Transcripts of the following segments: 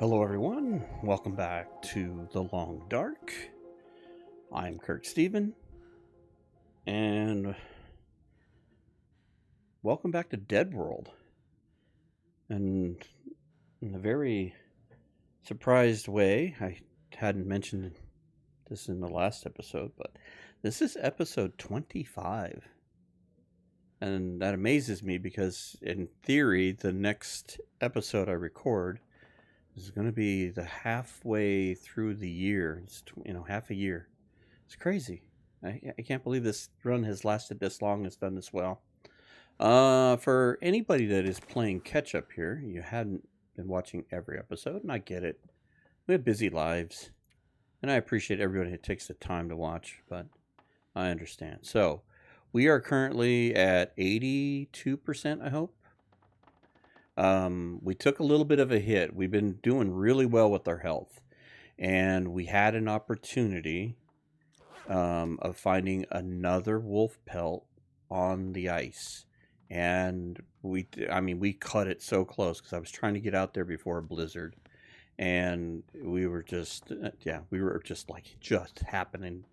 Hello, everyone. Welcome back to The Long Dark. I'm KirkSteven, and welcome back to DeadWorld. And in a very surprised way, I hadn't mentioned this in the last episode, but this is episode 25. And that amazes me because, in theory, the next episode I record is going to be the halfway through the year. It's half a year. It's crazy. I can't believe this run has lasted this long. It's done this well. For anybody that is playing catch up here, you hadn't been watching every episode, and I get it. We have busy lives, and I appreciate everybody who takes the time to watch, but I understand. So we are currently at 82%, I hope. We took a little bit of a hit. We've been doing really well with our health, and we had an opportunity of finding another wolf pelt on the ice, and we cut it so close because I was trying to get out there before a blizzard, and we were just just happening.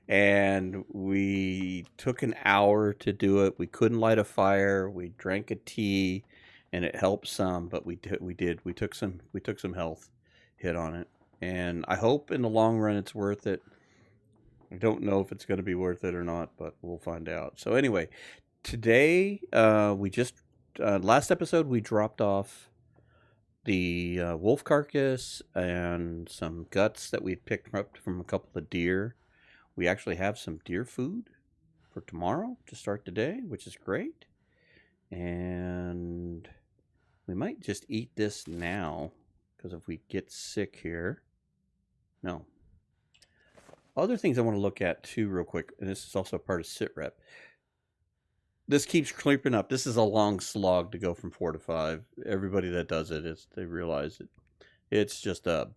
And we took an hour to do it. We couldn't light a fire. We drank a tea, and it helped some. But we took some health hit on it, and I hope in the long run it's worth it. I don't know if it's going to be worth it or not, but we'll find out. So anyway, today we just last episode we dropped off the wolf carcass and some guts that we picked up from a couple of deer. We actually have some deer food for tomorrow to start the day, which is great. And we might just eat this now, because if we get sick here... No. Other things I want to look at, too, real quick, and this is also part of SITREP. This keeps creeping up. This is a long slog to go from 4 to 5. Everybody that does it, they realize it. It's a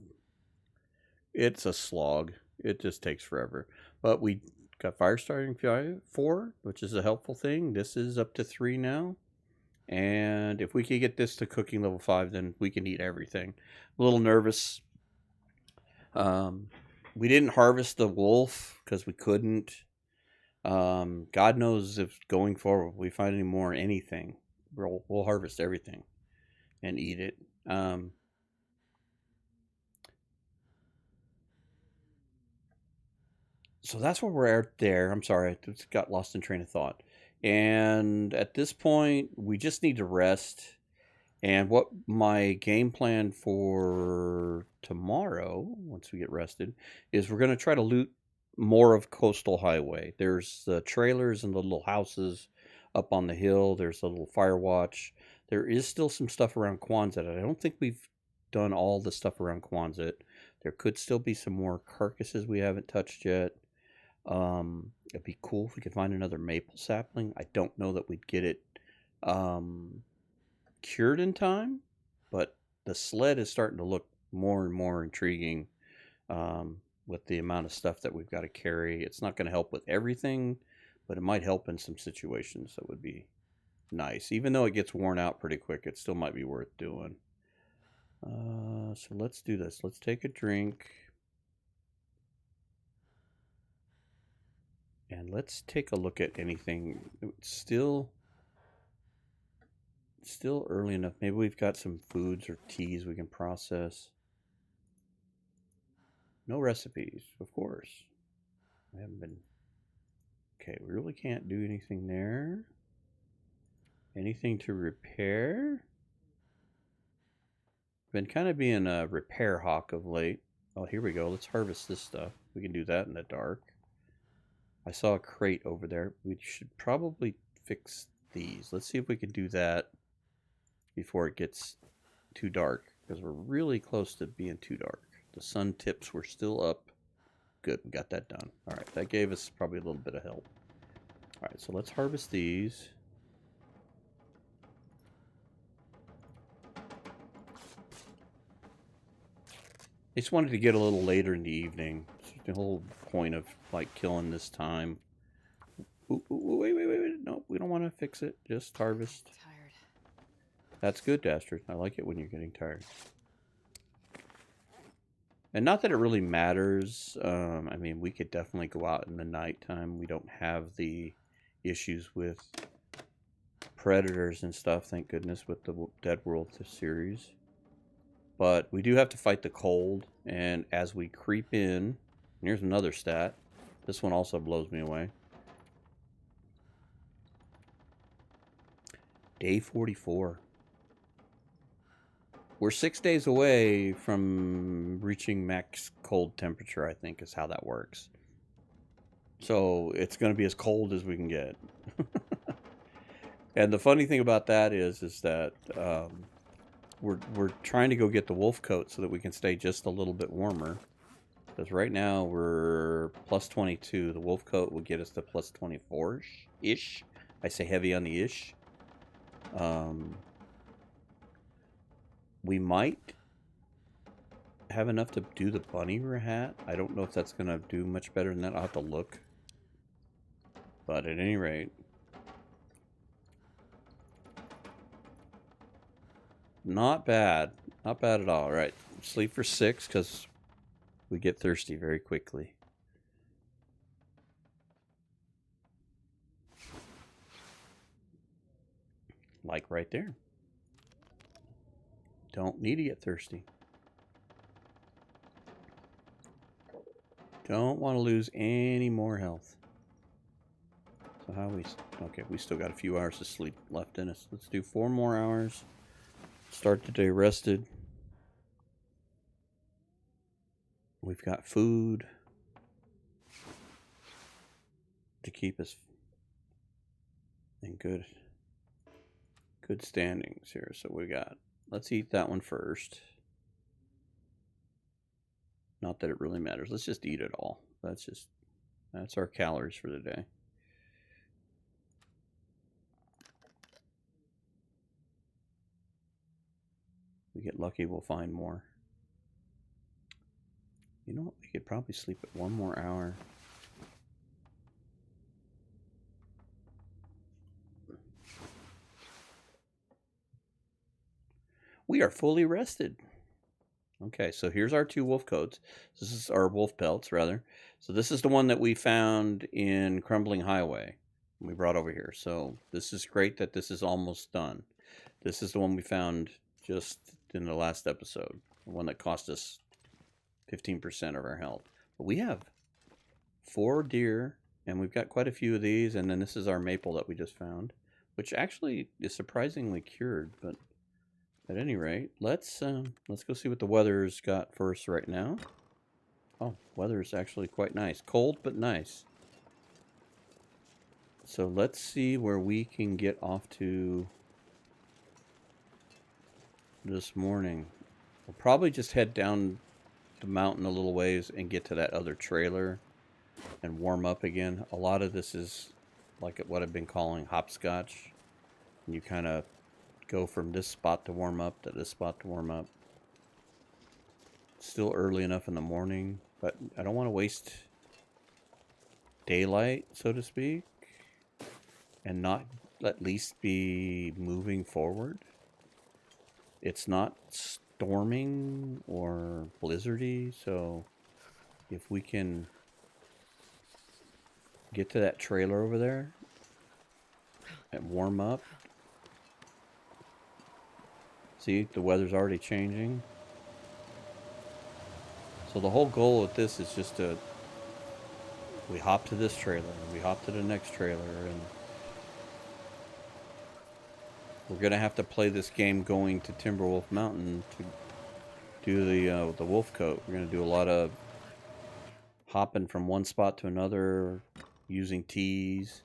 slog. It just takes forever. But we got fire starting 4, which is a helpful thing. This is up to 3 now. And if we can get this to cooking level 5, then we can eat everything. A little nervous. We didn't harvest the wolf because we couldn't. God knows if going forward we find any more anything. We'll harvest everything and eat it. So that's where we're at there. I'm sorry, I just got lost in train of thought. And at this point, we just need to rest. And what my game plan for tomorrow, once we get rested, is we're going to try to loot more of Coastal Highway. There's the trailers and the little houses up on the hill. There's a little fire watch. There is still some stuff around Quonset. I don't think we've done all the stuff around Quonset. There could still be some more carcasses we haven't touched yet. It'd be cool if we could find another maple sapling. I don't know that we'd get it cured in time, but the sled is starting to look more and more intriguing with the amount of stuff that we've got to carry. It's not going to help with everything, but it might help in some situations that would be nice. Even though it gets worn out pretty quick, it still might be worth doing. So let's do this. Let's take a drink. And let's take a look at anything. It's still early enough. Maybe we've got some foods or teas we can process. No recipes, of course. I haven't been... Okay, we really can't do anything there. Anything to repair? Been kind of being a repair hawk of late. Oh, here we go. Let's harvest this stuff. We can do that in the dark. I saw a crate over there. We should probably fix these. Let's see if we can do that before it gets too dark, because we're really close to being too dark. The sun tips were still up. Good, we got that done. All right, that gave us probably a little bit of help. All right, so let's harvest these. I just wanted to get a little later in the evening. The whole point of like killing this time. Ooh, wait. No, we don't want to fix it. Just harvest. Tired. That's good, Dastard. I like it when you're getting tired. And not that it really matters. I mean, we could definitely go out in the nighttime. We don't have the issues with predators and stuff, thank goodness, with the DeadWorld series. But we do have to fight the cold, and as we creep in, here's another stat. This one also blows me away. Day 44. We're 6 days away from reaching max cold temperature, I think, is how that works. So it's going to be as cold as we can get. And the funny thing about that is that we're trying to go get the wolf coat so that we can stay just a little bit warmer. Because right now we're plus 22. The wolf coat will get us to plus 24-ish. I say heavy on the ish. We might have enough to do the bunny hat. I don't know if that's going to do much better than that. I'll have to look. But at any rate, not bad. Not bad at all. All right, sleep for 6 because we get thirsty very quickly. Like right there. Don't need to get thirsty. Don't want to lose any more health. So how we... Okay, we still got a few hours of sleep left in us. Let's do 4 more hours. Start the day rested. We've got food to keep us in good standings here. So we got... Let's eat that one first. Not that it really matters. Let's just eat it all. That's our calories for the day. We get lucky, we'll find more. You know what? We could probably sleep at 1 more hour. We are fully rested. Okay, so here's our 2 wolf coats. This is our wolf pelts, rather. So this is the one that we found in Crumbling Highway. We brought over here. So this is great that this is almost done. This is the one we found just in the last episode. The one that cost us 15% of our health. But we have 4 deer, and we've got quite a few of these. And then this is our maple that we just found, which actually is surprisingly cured, but... At any rate, let's go see what the weather's got for us right now. Oh, weather is actually quite nice. Cold, but nice. So let's see where we can get off to this morning. We'll probably just head down the mountain a little ways and get to that other trailer and warm up again. A lot of this is like what I've been calling hopscotch. You kind of go from this spot to warm up to this spot to warm up. It's still early enough in the morning, but I don't want to waste daylight, so to speak, and not at least be moving forward. It's not storming or blizzardy, so if we can get to that trailer over there and warm up. See, the weather's already changing. So the whole goal with this is just to... We hop to this trailer, and we hop to the next trailer, and... We're going to have to play this game going to Timberwolf Mountain to do the wolf coat. We're going to do a lot of hopping from one spot to another, using tees.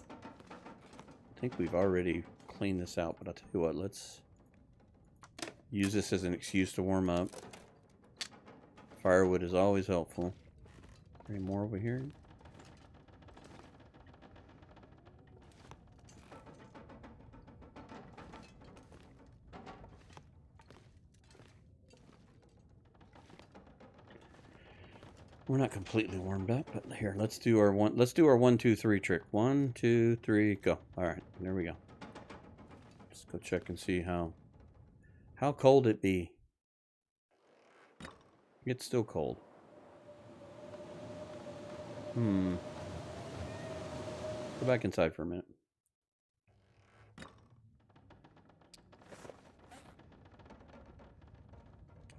I think we've already... clean this out, but I'll tell you what, let's use this as an excuse to warm up. Firewood is always helpful. Any more over here? We're not completely warmed up, but here, let's do our 1, 2, 3 trick. 1, 2, 3, go. All right, there we go. Let's go check and see how cold it be. It's still cold. Go back inside for a minute.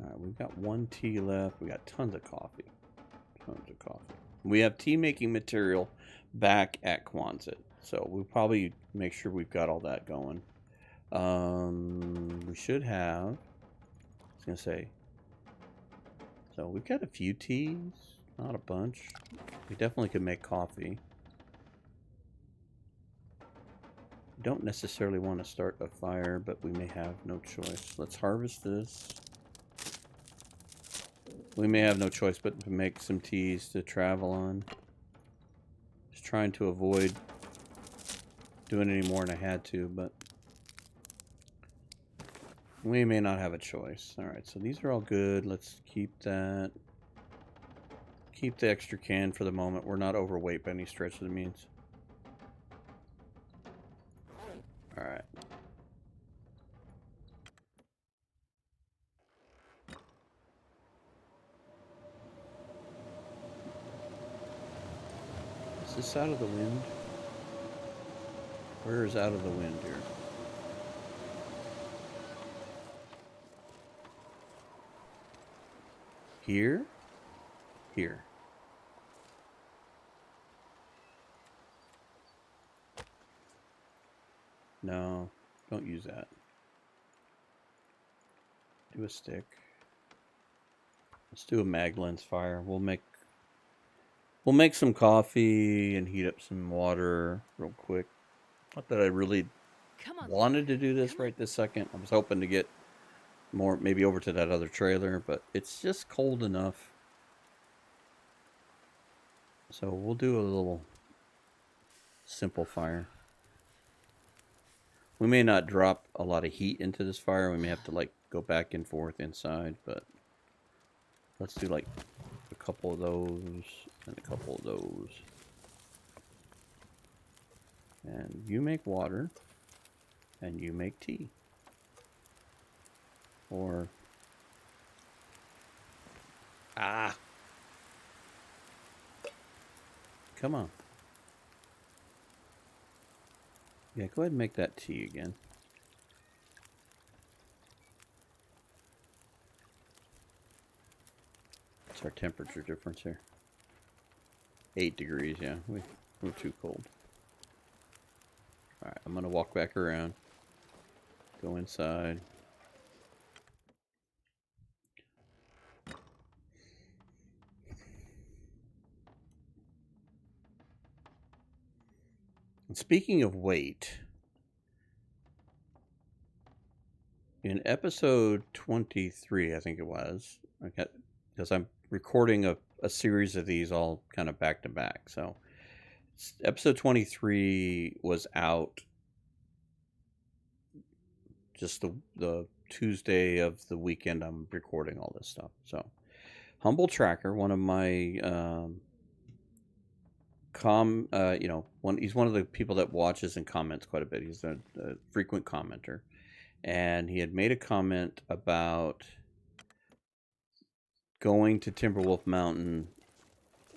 Alright, we've got 1 tea left. We got tons of coffee. Tons of coffee. We have tea making material back at Quonset. So we'll probably make sure we've got all that going. We should have, I was going to say, so we've got a few teas, not a bunch. We definitely could make coffee. Don't necessarily want to start a fire, but we may have no choice. Let's harvest this. We may have no choice but to make some teas to travel on. Just trying to avoid doing any more than I had to, but we may not have a choice. Alright, so these are all good. Let's keep that. Keep the extra can for the moment. We're not overweight by any stretch of the means. Alright. Is this out of the wind? Where is out of the wind here? Here? Here. No, don't use that. Do a stick. Let's do a mag lens fire. We'll make some coffee and heat up some water real quick. Not that I really wanted to do this right this second. I was hoping to get more, maybe over to that other trailer, but it's just cold enough. So we'll do a little simple fire. We may not drop a lot of heat into this fire. We may have to like go back and forth inside, but let's do like a couple of those and a couple of those. And you make water and you make tea. Or come on. Yeah, go ahead and make that tea again. What's our temperature difference here? 8 degrees, yeah. We're too cold. Alright, I'm gonna walk back around. Go inside. And speaking of weight, in episode 23, I think it was, because I'm recording a series of these all kind of back to back. So episode 23 was out just the Tuesday of the weekend I'm recording all this stuff. So Humble Tracker, one of my he's one of the people that watches and comments quite a bit. He's a frequent commenter, and he had made a comment about going to Timberwolf Mountain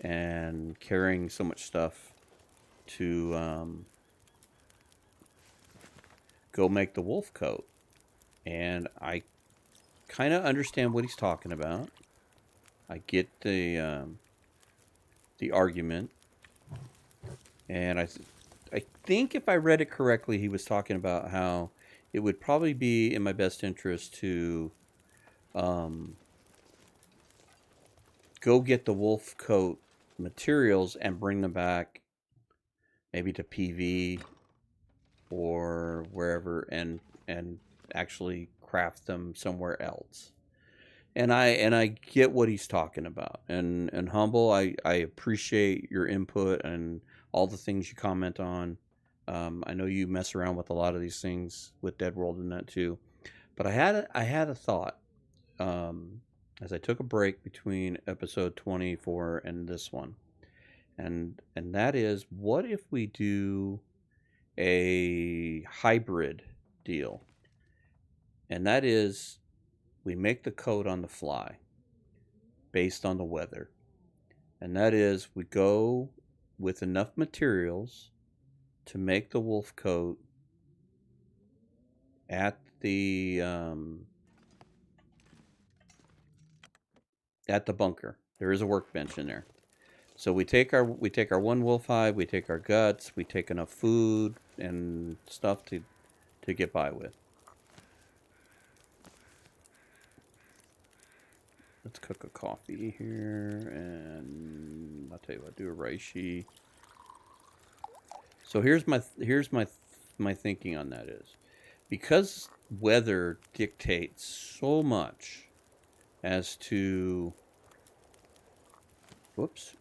and carrying so much stuff to go make the wolf coat. And I kind of understand what he's talking about. I get the argument. And I think if I read it correctly, he was talking about how it would probably be in my best interest to go get the wolf coat materials and bring them back maybe to PV or wherever and actually craft them somewhere else. And I get what he's talking about. And Humble, I appreciate your input and all the things you comment on. I know you mess around with a lot of these things with DeadWorld and that too. But I had a thought as I took a break between episode 24 and this one. And that is, what if we do a hybrid deal? And that is, we make the coat on the fly. based on the weather. And that is, we go with enough materials to make the wolf coat at the bunker. There is a workbench in there. So we take our one wolf hide, we take our guts, we take enough food and stuff to get by with. Let's cook a coffee here, and I'll tell you what, do a reishi. So here's my thinking on that is, because weather dictates so much as to, whoops,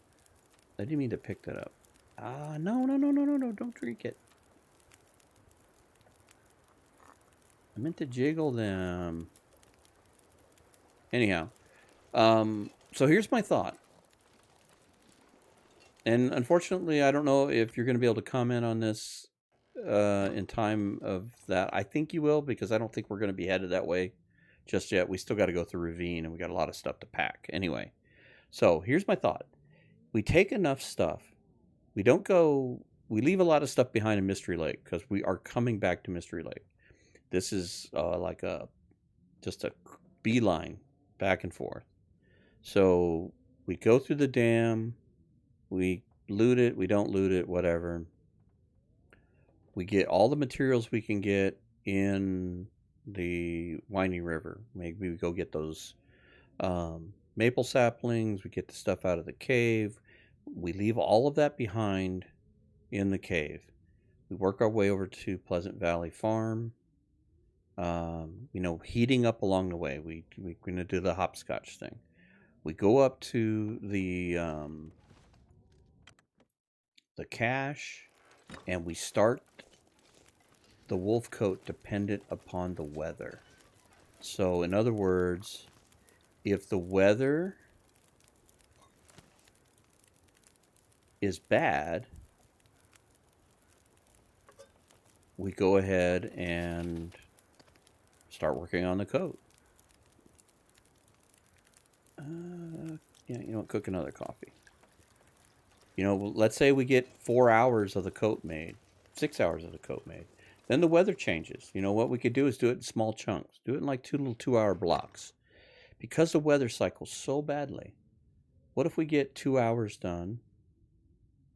I didn't mean to pick that up. No, don't drink it. I meant to jiggle them. Anyhow, so here's my thought. And unfortunately, I don't know if you're going to be able to comment on this in time of that. I think you will, because I don't think we're going to be headed that way just yet. We still got to go through Ravine, and we got a lot of stuff to pack. Anyway, so here's my thought. We take enough stuff. We leave a lot of stuff behind in Mystery Lake, because we are coming back to Mystery Lake. This is like just a beeline back and forth. So we go through the dam, we loot it, we don't loot it, whatever. We get all the materials we can get in the Winding River. Maybe we go get those maple saplings, we get the stuff out of the cave. We leave all of that behind in the cave. We work our way over to Pleasant Valley Farm. Heating up along the way. We're going to do the hopscotch thing. We go up to the cache, and we start the wolf coat dependent upon the weather. So, in other words, if the weather is bad, we go ahead and start working on the coat. Cook another coffee. Let's say we get 4 hours of the coat made, 6 hours of the coat made. Then the weather changes. What we could do is do it in small chunks. Do it in like 2 little 2-hour blocks. Because the weather cycles so badly, what if we get 2 hours done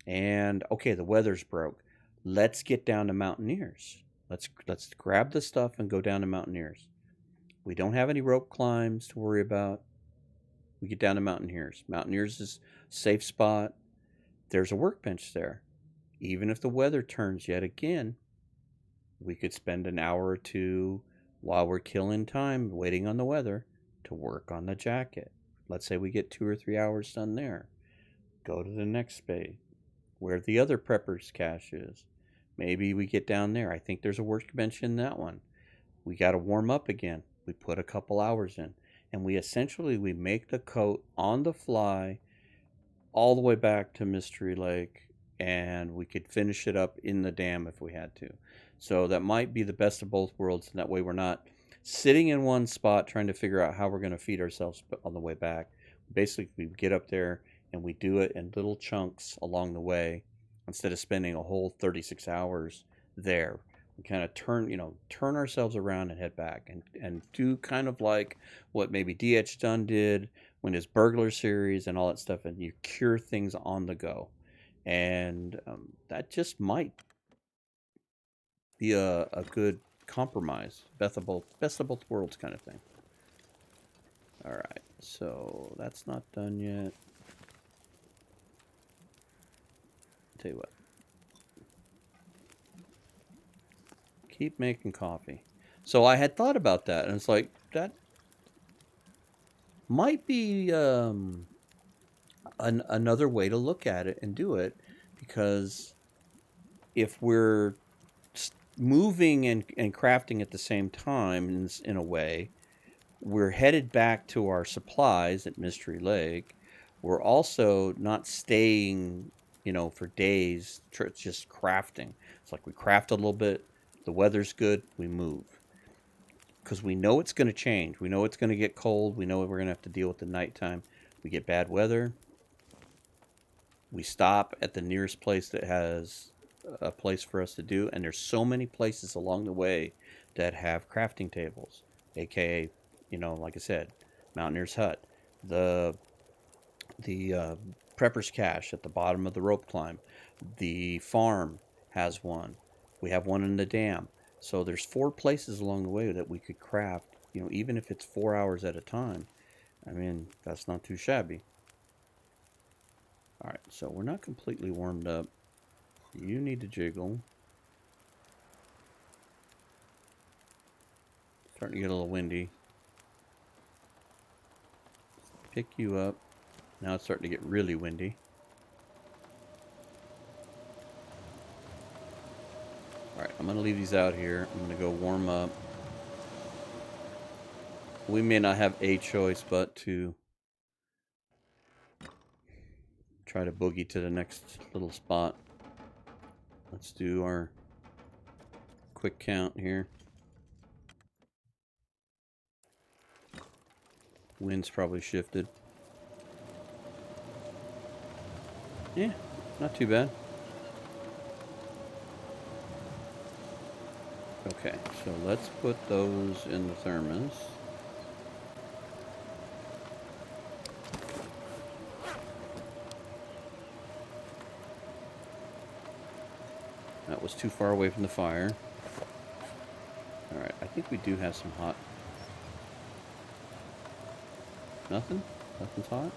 and, okay, the weather's broke. Let's get down to Mountaineers. Let's grab the stuff and go down to Mountaineers. We don't have any rope climbs to worry about. We get down to Mountaineers. Mountaineers is a safe spot. There's a workbench there. Even if the weather turns yet again, we could spend an hour or two while we're killing time waiting on the weather to work on the jacket. Let's say we get 2 or 3 hours done there. Go to the next space where the other prepper's cache is. Maybe we get down there. I think there's a workbench in that one. We got to warm up again. We put a couple hours in, and we make the coat on the fly all the way back to Mystery Lake, and we could finish it up in the dam if we had to. So that might be the best of both worlds, and that way we're not sitting in one spot trying to figure out how we're going to feed ourselves on the way back. Basically, we get up there and we do it in little chunks along the way instead of spending a whole 36 hours there. We kind of turn ourselves around and head back and do kind of like what maybe D.H. Dunn did when his burglar series and all that stuff, and you cure things on the go. And that just might be a good compromise. Best of both worlds kind of thing. All right, so that's not done yet. I'll tell you what. Keep making coffee. So I had thought about that, and it's like, that might be another way to look at it and do it, because if we're moving and crafting at the same time in a way, we're headed back to our supplies at Mystery Lake. We're also not staying, for days, just crafting. It's like we craft a little bit, the weather's good, we move. Because we know it's going to change. We know it's going to get cold. We know we're going to have to deal with the nighttime. We get bad weather. We stop at the nearest place that has a place for us to do, and there's so many places along the way that have crafting tables, aka, you know, like I said, Mountaineer's Hut, the Prepper's Cache at the bottom of the rope climb, the farm has one. We have one in the dam. So there's 4 places along the way that we could craft, you know, even if it's 4 hours at a time. I mean, that's not too shabby. All right, so we're not completely warmed up. You need to jiggle. Starting to get a little windy. Pick you up. Now it's starting to get really windy. Alright, I'm going to leave these out here. I'm going to go warm up. We may not have a choice but to try to boogie to the next little spot. Let's do our quick count here. Wind's probably shifted. Yeah, not too bad. Okay, so let's put those in the thermos. That was too far away from the fire. Alright, I think we do have some hot. Nothing? Nothing's hot?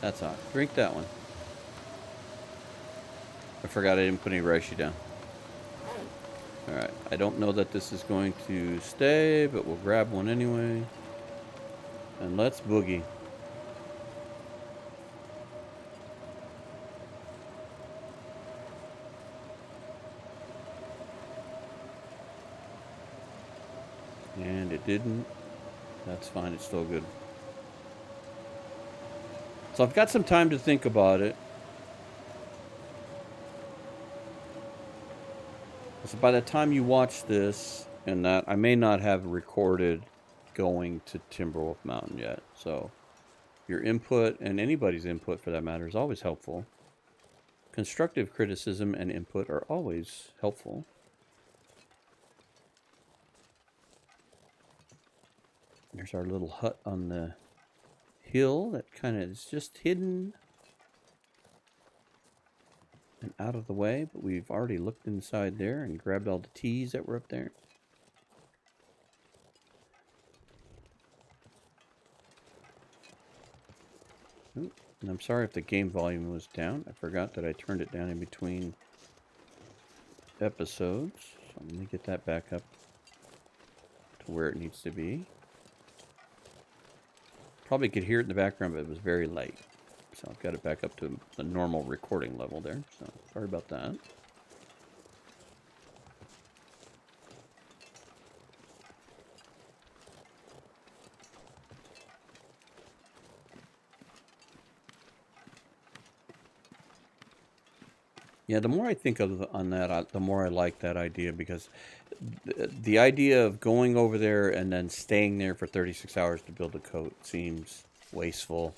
That's hot. Drink that one. I forgot I didn't put any reishi down. Alright, I don't know that this is going to stay, but we'll grab one anyway. And let's boogie. And it didn't. That's fine, it's still good. So I've got some time to think about it. So by the time you watch this, and that I may not have recorded going to Timberwolf Mountain yet. So your input, and anybody's input for that matter, is always helpful. Constructive criticism and input are always helpful. There's our little hut on the hill that kind of is just hidden and out of the way, but we've already looked inside there and grabbed all the teas that were up there. Ooh, and I'm sorry if the game volume was down. I forgot that I turned it down in between episodes. So let me get that back up to where it needs to be. Probably could hear it in the background, but it was very light. So I've got it back up to the normal recording level there. So sorry about that. Yeah, the more I think on that, the more I like that idea, because the idea of going over there and then staying there for 36 hours to build a coat seems wasteful.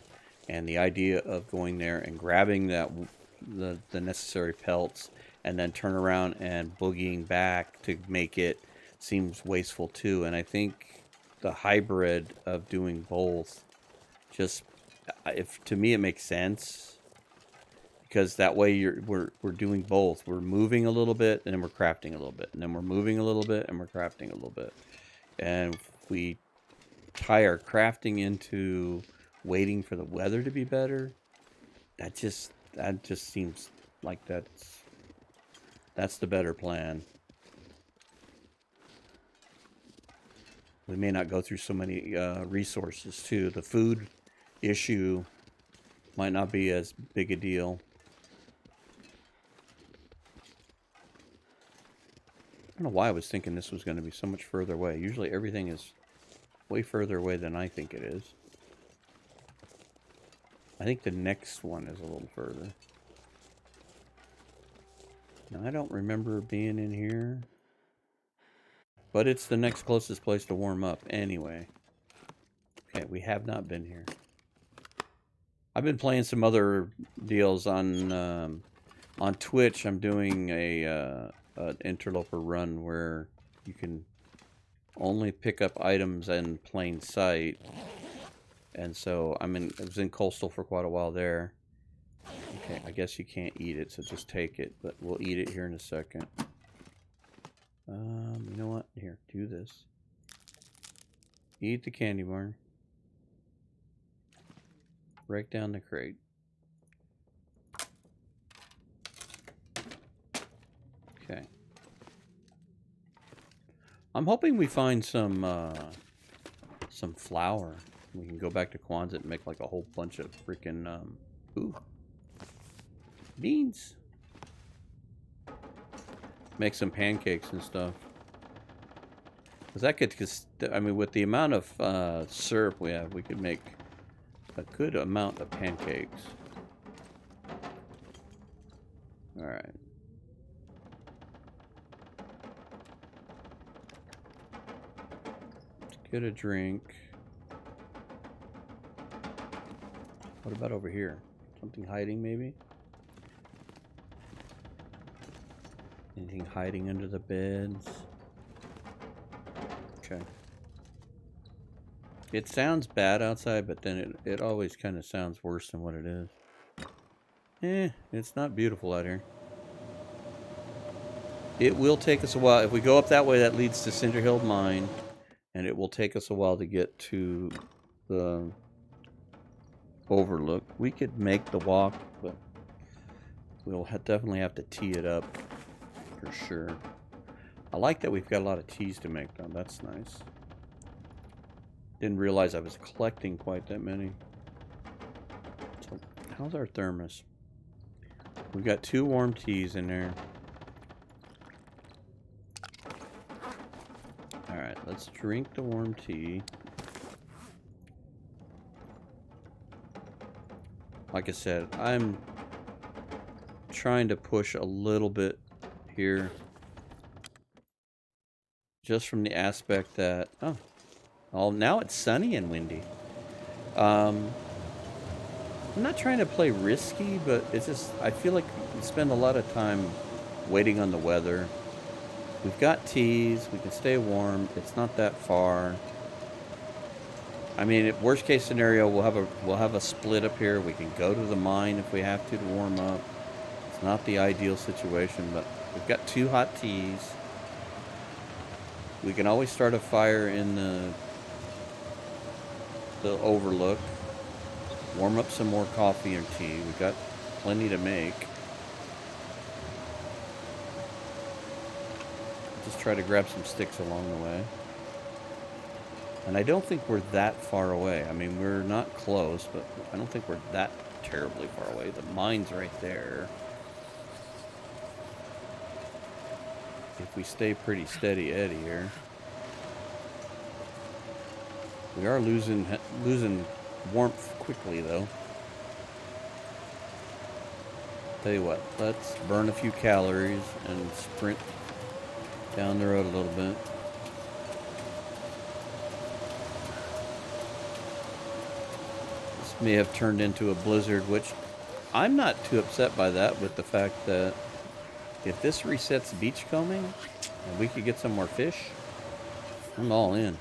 And the idea of going there and grabbing the necessary pelts and then turn around and boogieing back to make it seems wasteful too. And I think the hybrid of doing both, just, if to me it makes sense, because that way we're doing both. We're moving a little bit and then we're crafting a little bit, and then we're moving a little bit and we're crafting a little bit. And if we tie our crafting into waiting for the weather to be better, that just seems like that's the better plan. We may not go through so many resources too. The food issue might not be as big a deal. I don't know why I was thinking this was going to be so much further away. Usually everything is way further away than I think it is. I think the next one is a little further. Now, I don't remember being in here, but it's the next closest place to warm up anyway. Okay, we have not been here. I've been playing some other deals on Twitch. I'm doing an Interloper run where you can only pick up items in plain sight. And so I was in Coastal for quite a while there. Okay, I guess you can't eat it, so just take it. But we'll eat it here in a second. You know what? Here, do this. Eat the candy bar. Break down the crate. Okay. I'm hoping we find some flour. We can go back to Kwanzaa and make like a whole bunch of freaking ooh, beans. Make some pancakes and stuff. Cause that could, I mean, with the amount of syrup we have, we could make a good amount of pancakes. All right. Let's get a drink. What about over here? Something hiding, maybe? Anything hiding under the beds? Okay. It sounds bad outside, but then it always kind of sounds worse than what it is. It's not beautiful out here. It will take us a while. If we go up that way, that leads to Cinder Hill Mine, and it will take us a while to get to the overlook. We could make the walk, but we'll definitely have to tee it up for sure. I like that we've got a lot of teas to make, though. That's nice. Didn't realize I was collecting quite that many. So, how's our thermos? We've got 2 warm teas in there. Alright, let's drink the warm tea. Like I said, I'm trying to push a little bit here. Just from the aspect that, oh, now it's sunny and windy. I'm not trying to play risky, but it's just, I feel like we spend a lot of time waiting on the weather. We've got teas, we can stay warm, it's not that far. I mean, worst case scenario, we'll have a split up here. We can go to the mine if we have to warm up. It's not the ideal situation, but we've got 2 hot teas. We can always start a fire in the overlook. Warm up some more coffee or tea. We've got plenty to make. Just try to grab some sticks along the way. And I don't think we're that far away. I mean, we're not close, but I don't think we're that terribly far away. The mine's right there. If we stay pretty steady Eddie here. We are losing warmth quickly, though. Tell you what, let's burn a few calories and sprint down the road a little bit. This may have turned into a blizzard, which I'm not too upset by that, with the fact that if this resets beachcombing and we could get some more fish, I'm all in.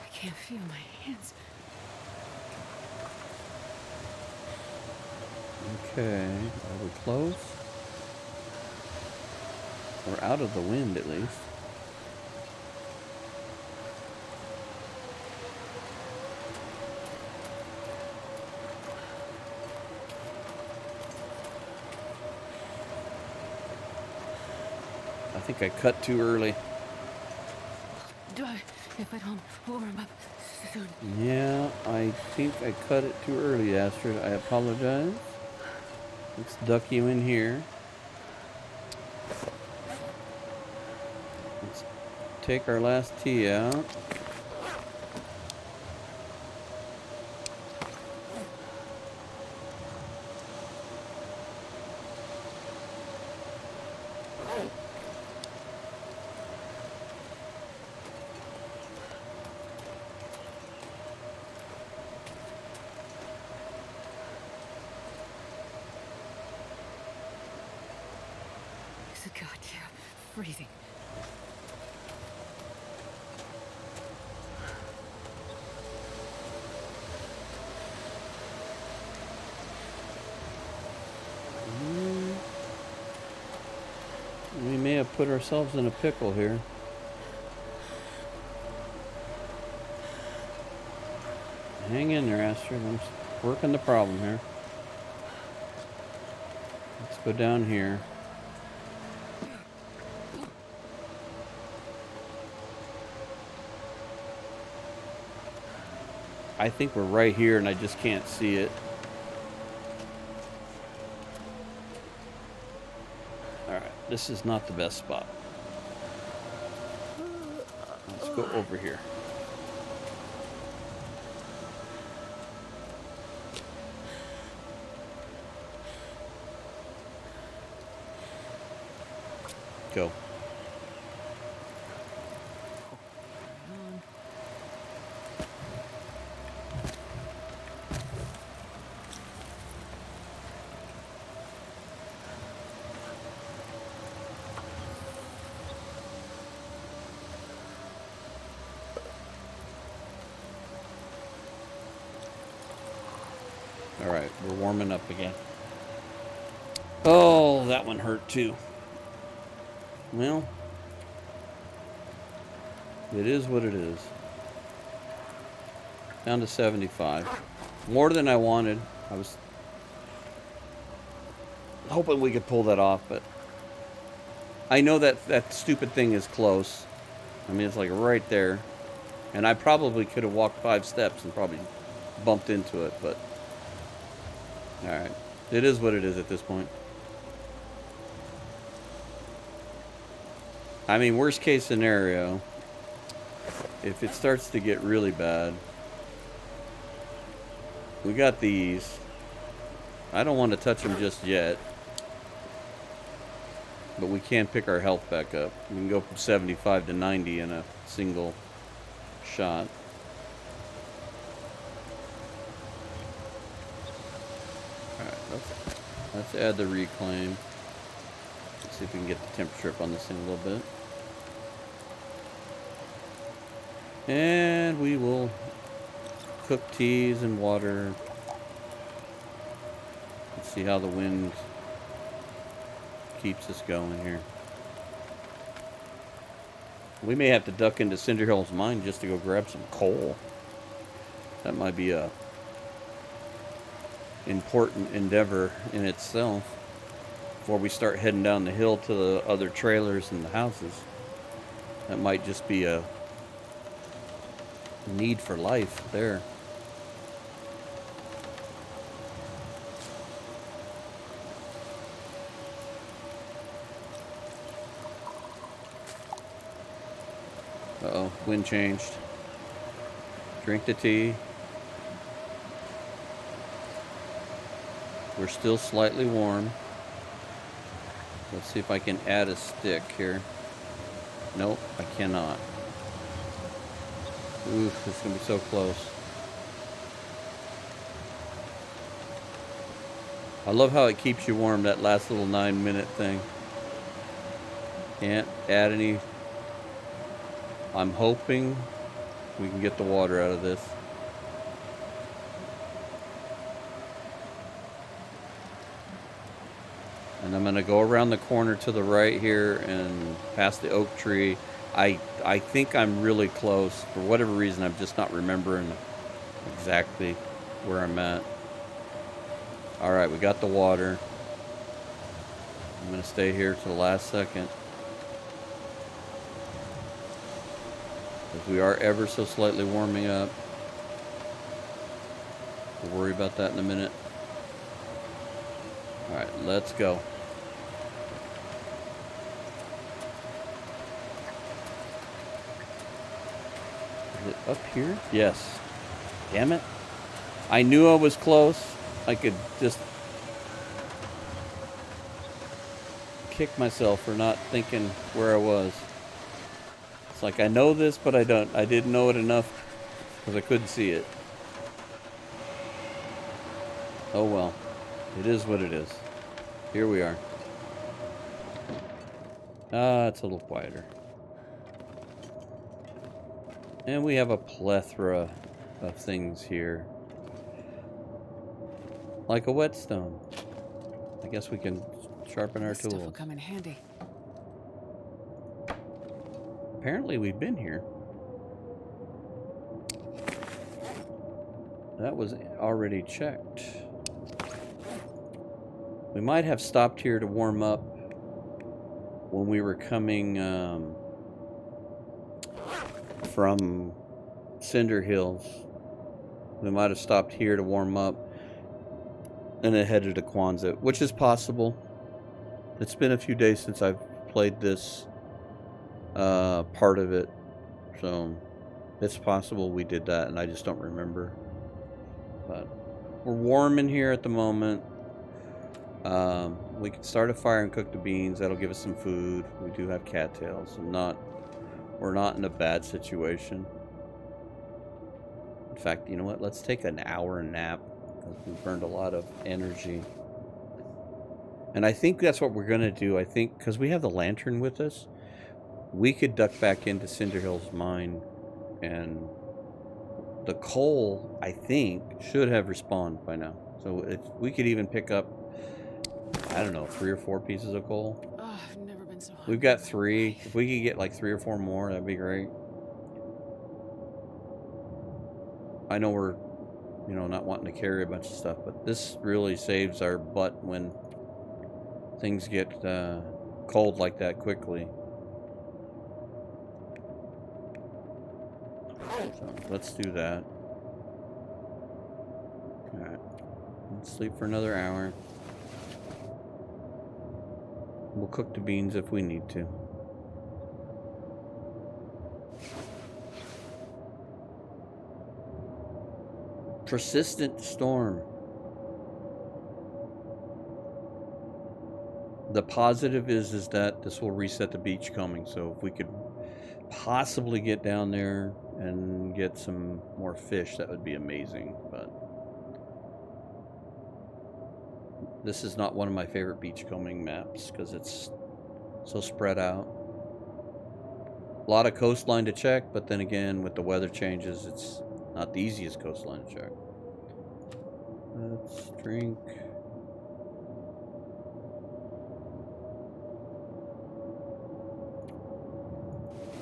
I can't feel my hands. Okay, are we close? We're out of the wind at least. I think I cut too early. If I don't warm up soon. Yeah, I think I cut it too early, Astrid. I apologize. Let's duck you in here. Let's take our last tea out. Goddamn freezing. We may have put ourselves in a pickle here. Hang in there, Astrid. I'm working the problem here. Let's go down here. I think we're right here and I just can't see it. Alright, this is not the best spot. Let's go over here. Go. Alright, we're warming up again. Oh, that one hurt too. Well, it is what it is. Down to 75. More than I wanted. I was hoping we could pull that off, but I know that that stupid thing is close. I mean, it's like right there. And I probably could have walked 5 steps and probably bumped into it, but alright. It is what it is at this point. I mean, worst case scenario, if it starts to get really bad, we got these. I don't want to touch them just yet, but we can pick our health back up. We can go from 75 to 90 in a single shot. Alright, let's add the reclaim. Let's see if we can get the temperature up on this thing a little bit. And we will cook teas and water. Let's see how the wind keeps us going here. We may have to duck into Cinderhill's mine just to go grab some coal. That might be a important endeavor in itself before we start heading down the hill to the other trailers and the houses. That might just be a need for life there. Uh-oh, wind changed. Drink the tea. We're still slightly warm. Let's see if I can add a stick here. Nope, I cannot. Oof, this is going to be so close. I love how it keeps you warm, that last little 9-minute thing. Can't add any. I'm hoping we can get the water out of this. And I'm going to go around the corner to the right here and past the oak tree. I think I'm really close. For whatever reason, I'm just not remembering exactly where I'm at. Alright, we got the water. I'm going to stay here till the last second. Because we are ever so slightly warming up. We'll worry about that in a minute. Alright, let's go. Is it up here? Yes. Damn it. I knew I was close. I could just kick myself for not thinking where I was. It's like I know this, but I didn't know it enough because I couldn't see it. Oh well. It is what it is. Here we are. It's a little quieter. And we have a plethora of things here. Like a whetstone. I guess we can sharpen our This stuff will tools. come in handy. Apparently we've been here. That was already checked. We might have stopped here to warm up when we were coming from Cinder Hills. We might have stopped here to warm up and then headed to Kwanzaa, which is possible. It's been a few days since I've played this part of it, so it's possible we did that and I just don't remember. But we're warm in here at the moment. We can start a fire and cook the beans. That'll give us some food. We do have cattails, and we're not in a bad situation. In fact, you know what? Let's take an hour nap because we burned a lot of energy. And I think that's what we're gonna do. I think because we have the lantern with us, we could duck back into Cinder Hills mine, and the coal, I think, should have respawned by now. So if we could even pick up, I don't know, 3 or 4 pieces of coal. Oh, I've never been so hungry. We've got 3. If we could get like 3 or 4 more, that'd be great. I know we're, you know, not wanting to carry a bunch of stuff, but this really saves our butt when things get cold like that quickly. So let's do that. Alright. Let's sleep for another hour. We'll cook the beans if we need to. Persistent storm. The positive is that this will reset the beach coming, so if we could possibly get down there and get some more fish, that would be amazing. But this is not one of my favorite beachcombing maps because it's so spread out. A lot of coastline to check, but then again, with the weather changes, it's not the easiest coastline to check. Let's drink.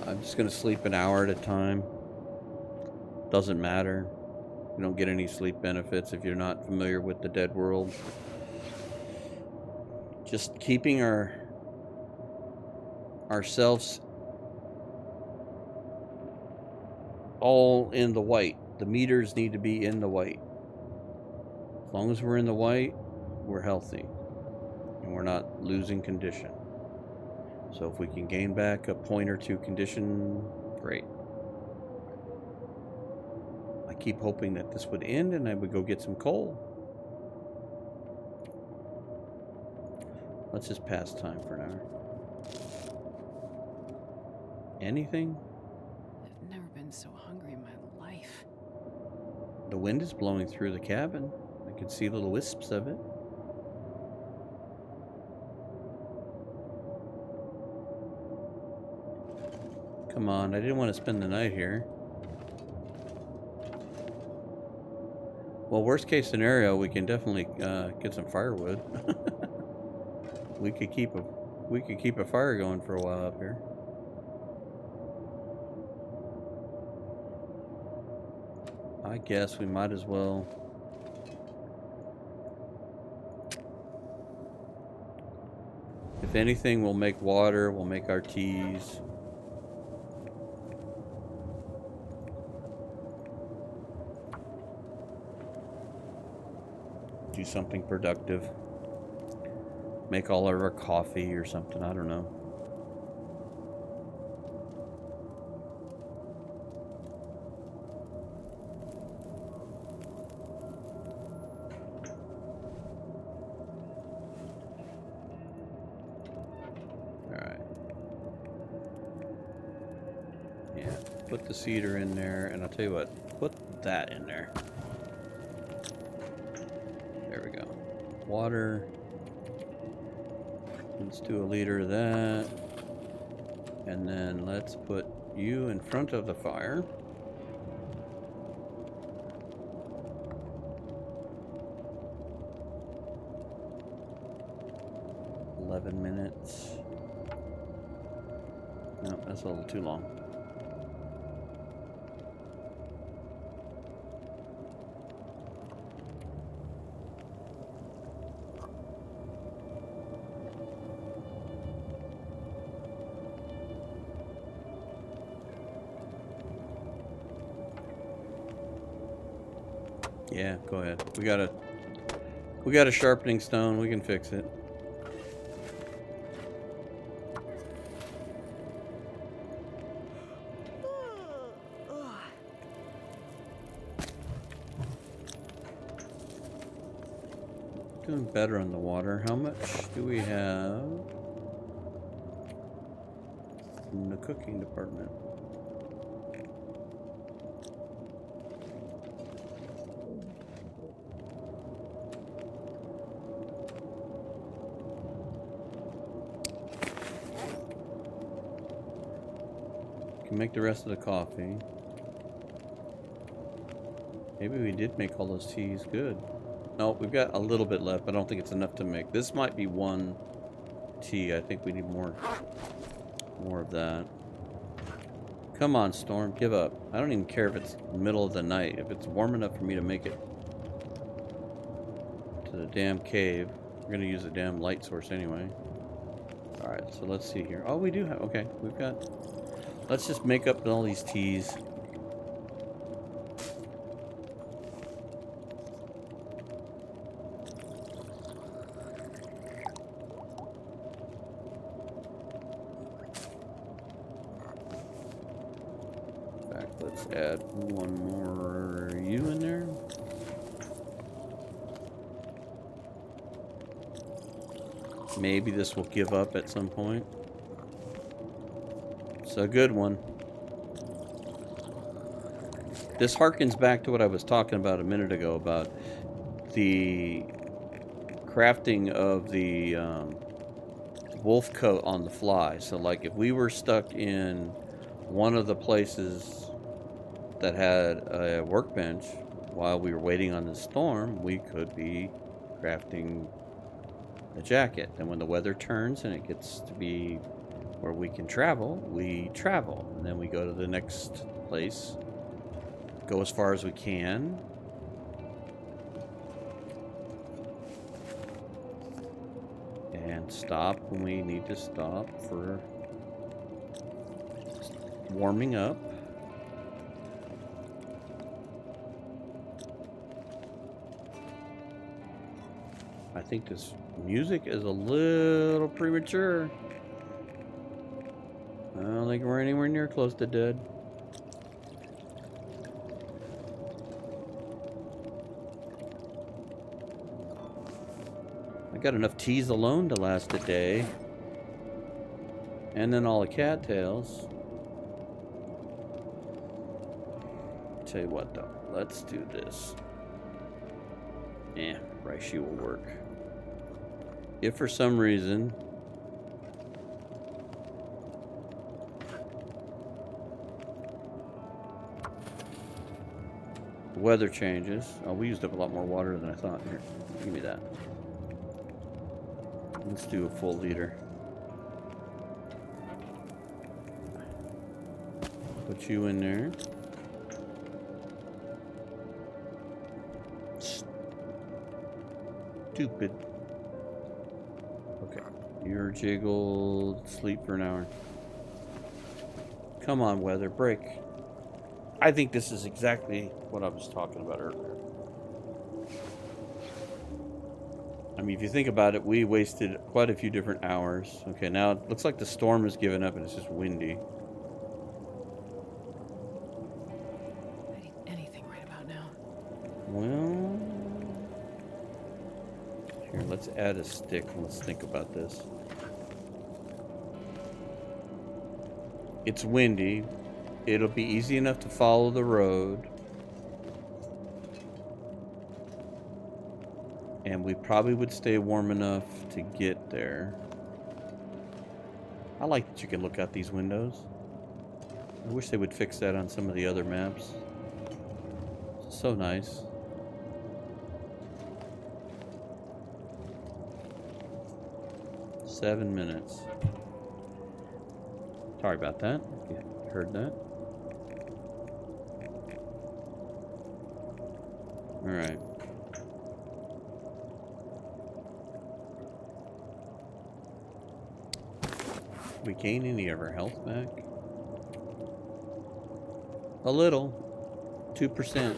I'm just going to sleep an hour at a time. Doesn't matter. You don't get any sleep benefits if you're not familiar with the DeadWorld. Just keeping ourselves all in the white. The meters need to be in the white. As long as we're in the white, we're healthy. And we're not losing condition. So if we can gain back a point or 2 condition, great. I keep hoping that this would end and I would go get some coal. Let's just pass time for an hour. Anything? I've never been so hungry in my life. The wind is blowing through the cabin. I can see little wisps of it. Come on, I didn't want to spend the night here. Well, worst case scenario, we can definitely get some firewood. we could keep a fire going for a while up here. I guess we might as well. If anything, we'll make water, we'll make our teas. Do something productive. Make all of our coffee or something, I don't know. Alright. Yeah, put the cedar in there, and I'll tell you what, put that in there. There we go. Water. Let's do a liter of that. And then let's put you in front of the fire. Minutes. No, that's a little too long. Yeah, go ahead. We got a sharpening stone. We can fix it. Doing better on the water. How much do we have in the cooking department? Can make the rest of the coffee. Maybe we did make all those teas. Good. No, we've got a little bit left, but I don't think it's enough to make. This might be one tea. I think we need more of that. Come on, Storm, give up. I don't even care if it's middle of the night. If it's warm enough for me to make it to the damn cave, we're gonna use a damn light source anyway. All right, so let's see here. Oh, we do have. Okay, we've got. Let's just make up all these teas. Let's add one more you in there. Maybe this will give up at some point. It's a good one. This harkens back to what I was talking about a minute ago about the crafting of the wolf coat on the fly. So like if we were stuck in one of the places that had a workbench while we were waiting on the storm, we could be crafting a jacket. And when the weather turns and it gets to be where we can travel, we travel. And then we go to the next place, go as far as we can. And stop when we need to stop for warming up. I think this music is a little premature. I don't think we're anywhere near close to dead. I got enough teas alone to last a day. And then all the cattails. Tell you what though, let's do this. Reishi will work. If for some reason the weather changes. Oh, we used up a lot more water than I thought. Here, give me that. Let's do a full liter. Put you in there. Stupid. Okay. You're jiggled. Sleep for an hour. Come on, weather. Break. I think this is exactly what I was talking about earlier. I mean, if you think about it, we wasted quite a few different hours. Okay, now it looks like the storm has given up and it's just windy. I need anything right about now. Well, here, let's add a stick. Let's think about this. It's windy. It'll be easy enough to follow the road. And we probably would stay warm enough to get there. I like that you can look out these windows. I wish they would fix that on some of the other maps. It's so nice. Seven minutes. Sorry about that. If you heard that. Alright. We gain any of our health back? A little. 2%.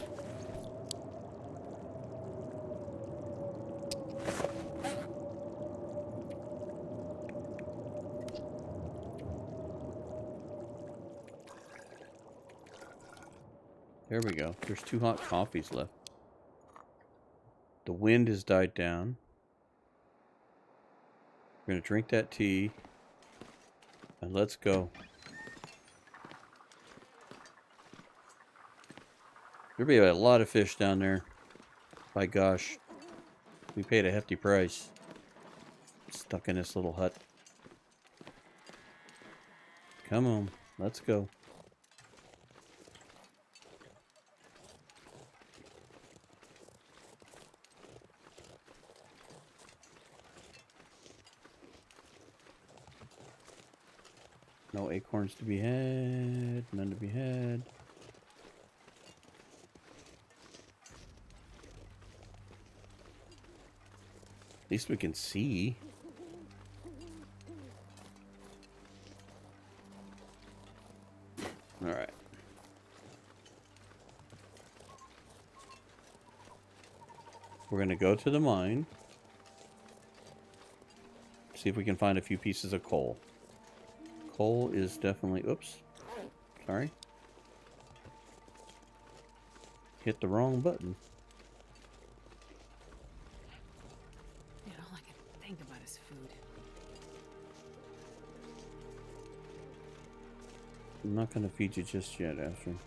There we go. There's 2 hot coffees left. The wind has died down. We're going to drink that tea. And let's go. There'll be a lot of fish down there. By gosh. We paid a hefty price. Stuck in this little hut. Come on. Let's go. No acorns to be had. None to be had. At least we can see. All right. We're going to go to the mine. See if we can find a few pieces of coal. Coal is definitely... Oops. Sorry. Hit the wrong button. Man, all I can think about is food. I'm not going to feed you just yet, Astrid.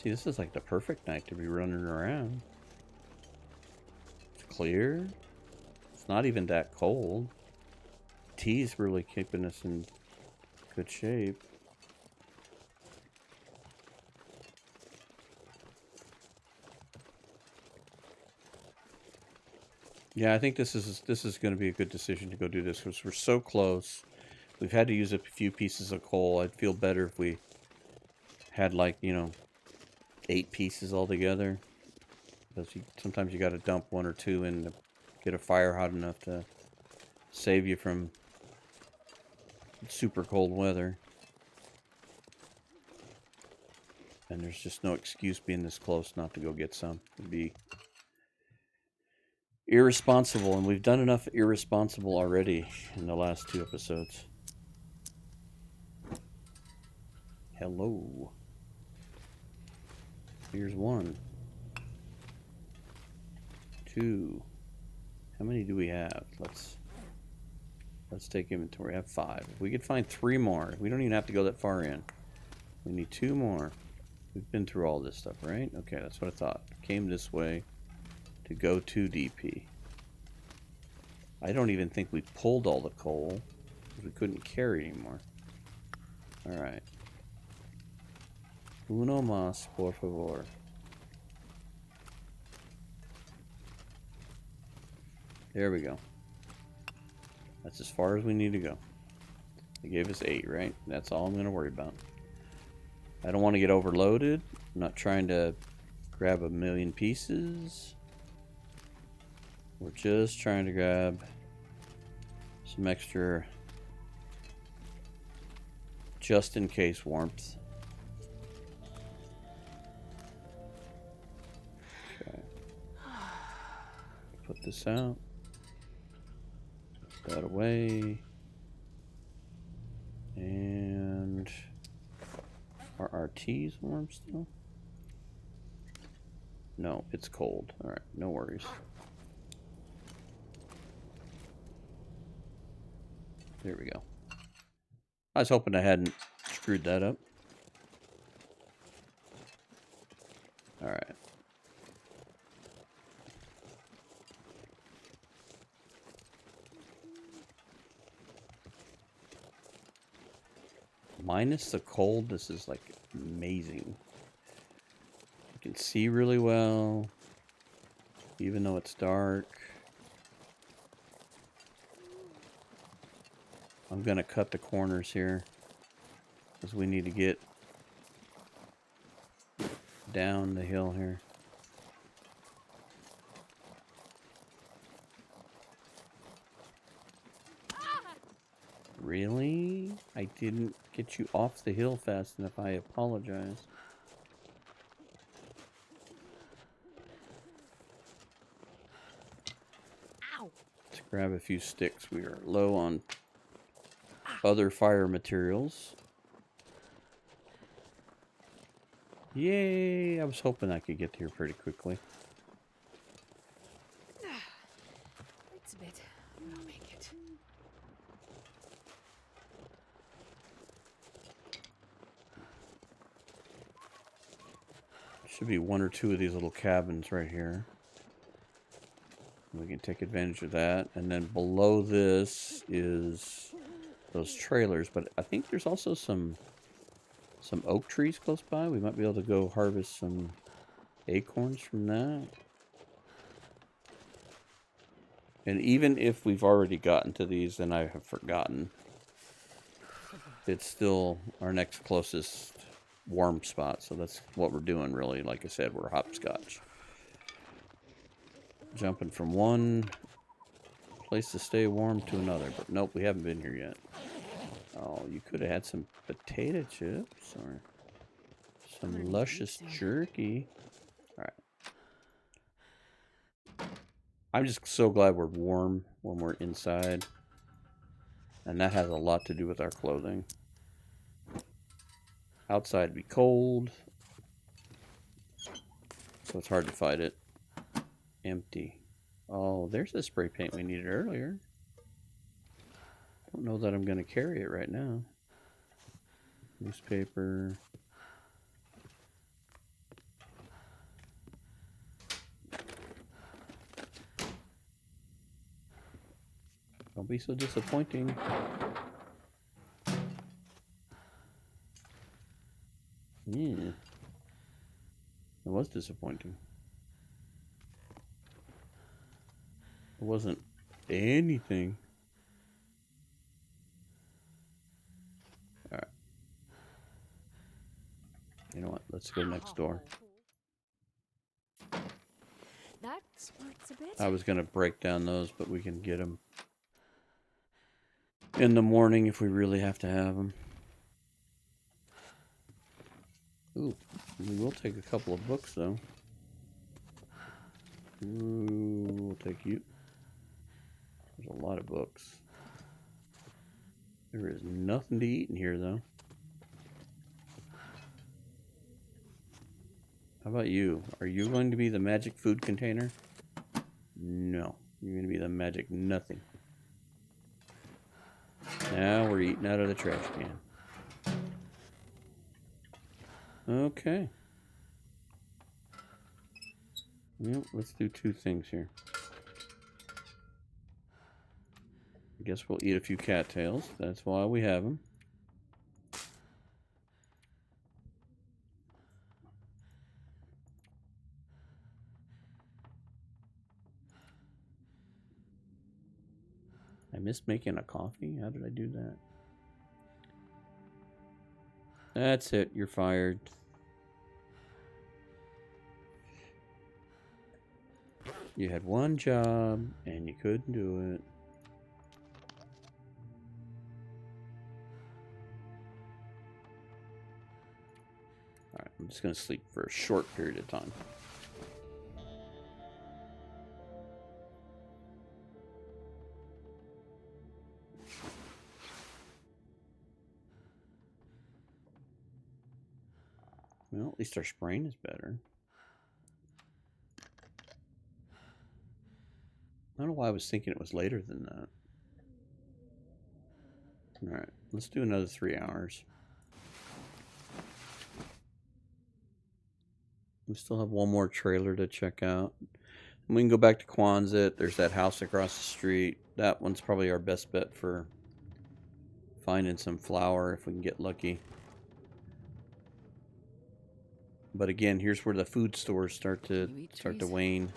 See, this is like the perfect night to be running around. It's clear. It's not even that cold. Tea's really keeping us in good shape. Yeah, I think this is going to be a good decision to go do this because we're so close. We've had to use a few pieces of coal. I'd feel better if we had, like, you know, 8 pieces altogether. Because sometimes you got to dump 1 or 2 in to get a fire hot enough to save you from super cold weather. And there's just no excuse being this close not to go get some. It'd be irresponsible, and we've done enough irresponsible already in the last 2 episodes. Hello. Here's 1. 2. How many do we have? Let's take inventory. I have 5. If we could find 3 more, we don't even have to go that far in. We need 2 more. We've been through all this stuff, right? Okay, that's what I thought. Came this way to go to DP. I don't even think we pulled all the coal because we couldn't carry anymore. Alright. Uno más, por favor. There we go. That's as far as we need to go. They gave us 8, right? That's all I'm going to worry about. I don't want to get overloaded. I'm not trying to grab a million pieces. We're just trying to grab some extra just in case warmth. Okay. Put this out. Put that away. And are our teas warm still? No, it's cold. Alright, no worries. There we go. I was hoping I hadn't screwed that up. Alright. Minus the cold, this is like amazing. You can see really well, even though it's dark. I'm gonna cut the corners here because we need to get down the hill here. Really? I didn't get you off the hill fast enough. I apologize. Ow. Let's grab a few sticks. We are low on other fire materials. Yay! I was hoping I could get here pretty quickly. It's a bit, but I'll make it. Should be one or two of these little cabins right here. We can take advantage of that. And then below this is those trailers. But I think there's also some oak trees close by. We might be able to go harvest some acorns from that. And even if we've already gotten to these and I have forgotten, it's still our next closest warm spot. So that's what we're doing, really. Like I said, we're hopscotch. Jumping from one place to stay warm to another. But nope, we haven't been here yet. Oh, you could have had some potato chips or some luscious jerky. All right. I'm just so glad we're warm when we're inside. And that has a lot to do with our clothing. Outside be cold. So it's hard to fight it. Empty. Oh, there's the spray paint we needed earlier. Don't know that I'm going to carry it right now. Newspaper. Don't be so disappointing. Yeah. It was disappointing. It wasn't anything. Alright. You know what? Let's go next door. That smarts a bit. I was going to break down those, but we can get them in the morning if we really have to have them. Ooh, we will take a couple of books, though. Ooh, we'll take you. There's a lot of books. There is nothing to eat in here, though. How about you? Are you going to be the magic food container? No. You're going to be the magic nothing. Now we're eating out of the trash can. Okay. Well, let's do two things here. I guess we'll eat a few cattails. That's why we have them. I missed making a coffee. How did I do that? That's it. You're fired. You had one job and you couldn't do it. Alright, I'm just going to sleep for a short period of time. Well, at least our spraying is better. I don't know why I was thinking it was later than that. Alright, let's do another 3 hours. We still have one more trailer to check out. And we can go back to Quonset. There's that house across the street. That one's probably our best bet for finding some flour if we can get lucky. But again, here's where the food stores start to wane.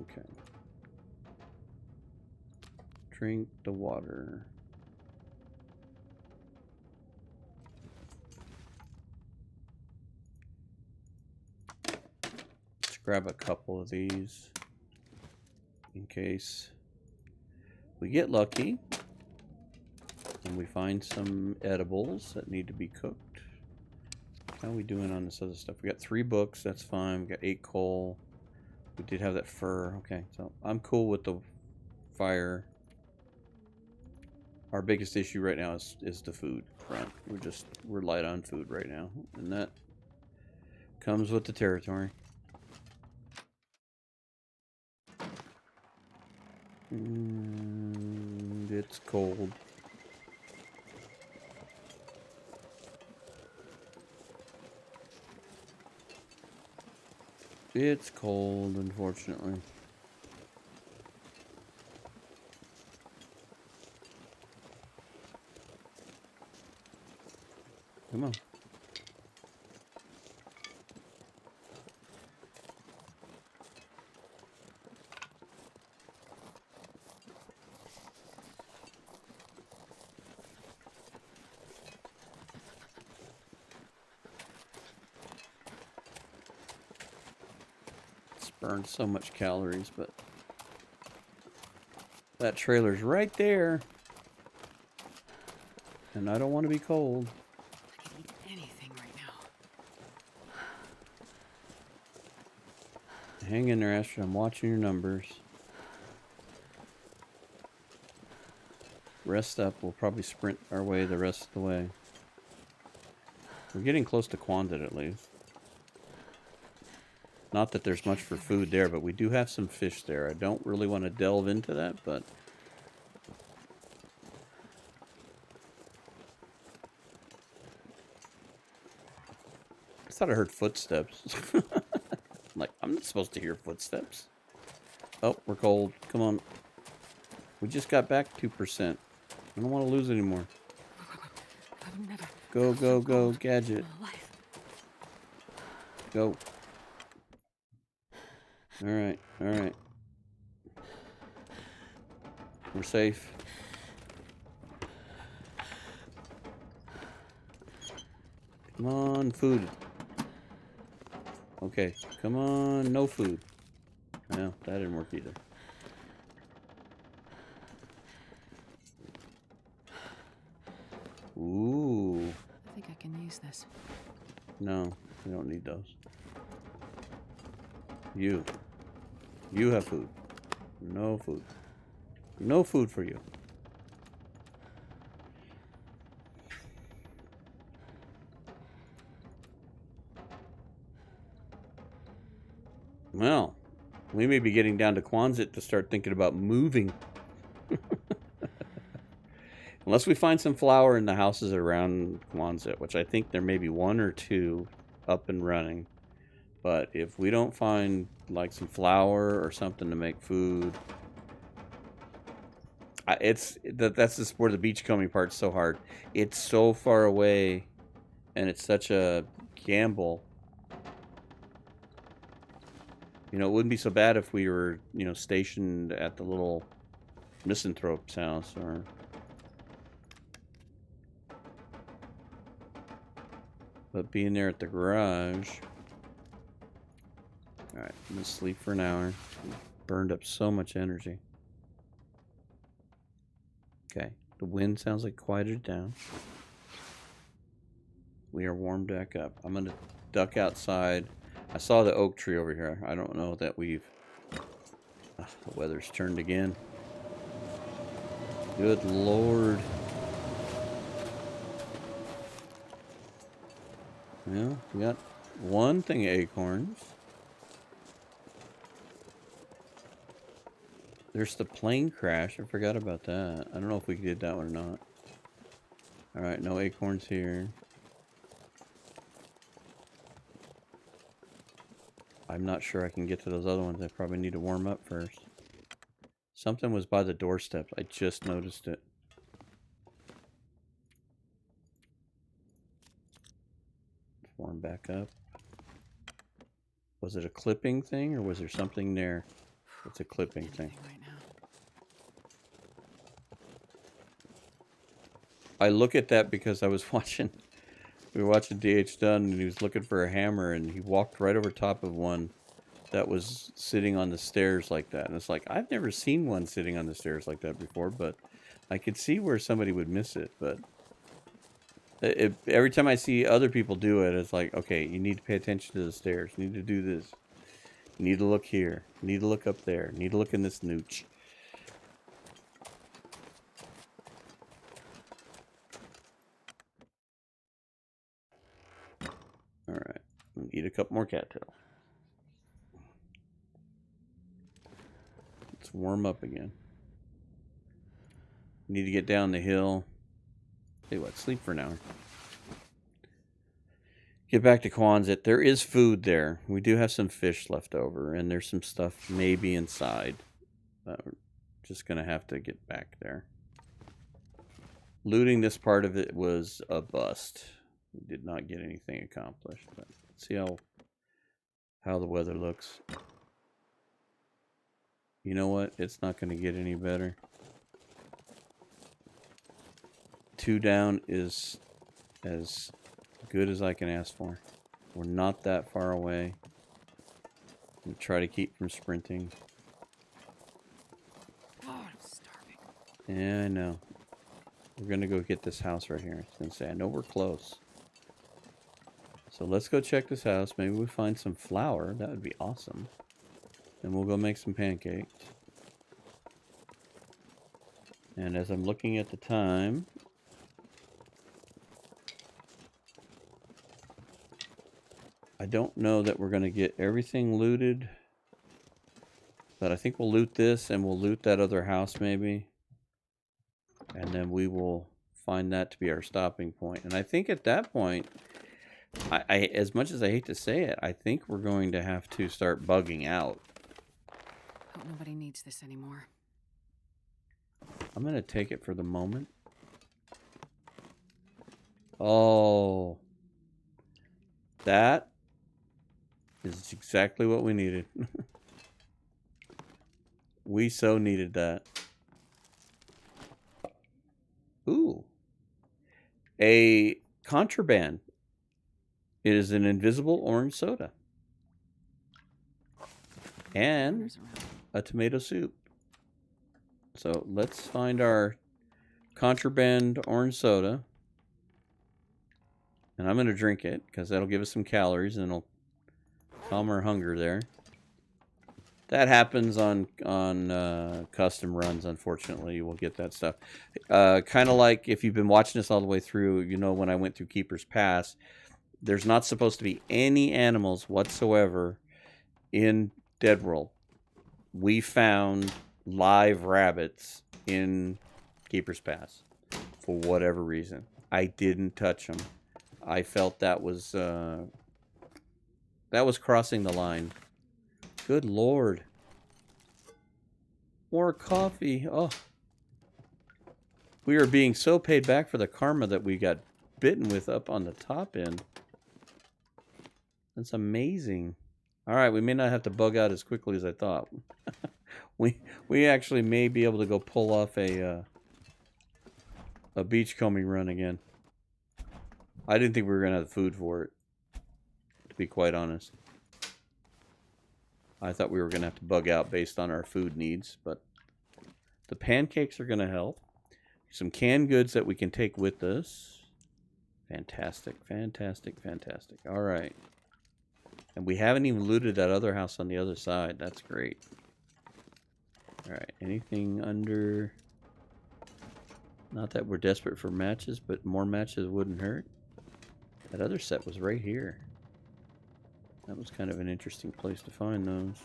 Okay. Drink the water. Let's grab a couple of these in case we get lucky and we find some edibles that need to be cooked. How are we doing on this other stuff? We got 3 books, that's fine. We got 8 coal. We did have that fur. Okay, so I'm cool with the fire. Our biggest issue right now is the food front. We're light on food right now, and that comes with the territory. It's cold. It's cold, unfortunately. Come on. It's burned so much calories, but that trailer's right there. And I don't want to be cold. I can eat anything right now. Hang in there, Astrid. I'm watching your numbers. Rest up. We'll probably sprint our way the rest of the way. We're getting close to Quandit at least. Not that there's much for food there, but we do have some fish there. I don't really want to delve into that, but... I thought I heard footsteps. Like, I'm not supposed to hear footsteps. Oh, we're cold. Come on. We just got back 2%. I don't want to lose anymore. Go, go, go, Gadget. Go. Alright, alright. We're safe. Come on, food. Okay, come on, no food. Well, that didn't work either. Ooh. I think I can use this. No, we don't need those. You have food. No food. No food for you. Well, we may be getting down to Quonset to start thinking about moving. Unless we find some flour in the houses around Quonset, which I think there may be 1 or 2 up and running. But if we don't find like some flour or something to make food, that's just where the beachcombing part's so hard. It's so far away, and it's such a gamble. You know, it wouldn't be so bad if we were, you know, stationed at the little misanthrope's house, or... But being there at the garage... Alright, I'm gonna sleep for an hour. Burned up so much energy. Okay, the wind sounds like quieted down. We are warmed back up. I'm gonna duck outside. I saw the oak tree over here. I don't know that we've... the weather's turned again. Good Lord. Well, we got 1 thing of acorns. There's the plane crash. I forgot about that. I don't know if we did that one or not. Alright, no acorns here. I'm not sure I can get to those other ones. I probably need to warm up first. Something was by the doorstep. I just noticed it. Form back up. Was it a clipping thing or was there something there? It's a clipping thing. Right now. I look at that because I was watching... We were watching DH Dunn and he was looking for a hammer and he walked right over top of one that was sitting on the stairs like that. And it's like, I've never seen one sitting on the stairs like that before, but I could see where somebody would miss it. But every time I see other people do it, it's like, okay, you need to pay attention to the stairs. You need to do this. You need to look here. You need to look up there. You need to look in this nooch. Alright. Eat a couple more cattail. Let's warm up again. Need to get down the hill. Tell you what, sleep for an hour. Get back to Quonset. There is food there. We do have some fish left over, and there's some stuff maybe inside. We're just going to have to get back there. Looting this part of it was a bust. We did not get anything accomplished, but let's see how the weather looks. You know what? It's not going to get any better. 2 down is as good as I can ask for. We're not that far away. I'm try to keep from sprinting. God, I'm starving. Yeah, I know. We're going to go get this house right here. I was going to say, I know we're close. So let's go check this house. Maybe we find some flour. That would be awesome. And we'll go make some pancakes. And as I'm looking at the time... I don't know that we're going to get everything looted. But I think we'll loot this and we'll loot that other house maybe. And then we will find that to be our stopping point. And I think at that point... I as much as I hate to say it, I think we're going to have to start bugging out. Hope nobody needs this anymore. I'm going to take it for the moment. Oh. That is exactly what we needed. We so needed that. Ooh. A contraband. It is an invisible orange soda. And a tomato soup. So let's find our contraband orange soda. And I'm going to drink it because that'll give us some calories and it'll calm our hunger there. That happens on custom runs, unfortunately. You will get that stuff. Kind of like if you've been watching this all the way through, you know when I went through Keeper's Pass, there's not supposed to be any animals whatsoever in DeadWorld. We found live rabbits in Keeper's Pass for whatever reason. I didn't touch them. I felt that was crossing the line. Good Lord. More coffee. Oh. We are being so paid back for the karma that we got bitten with up on the top end. That's amazing. All right, we may not have to bug out as quickly as I thought. we actually may be able to go pull off a beachcombing run again. I didn't think we were going to have food for it, to be quite honest. I thought we were going to have to bug out based on our food needs, but the pancakes are going to help. Some canned goods that we can take with us. Fantastic, fantastic, fantastic. All right. And we haven't even looted that other house on the other side. That's great. All right. Anything under... Not that we're desperate for matches, but more matches wouldn't hurt. That other set was right here. That was kind of an interesting place to find those.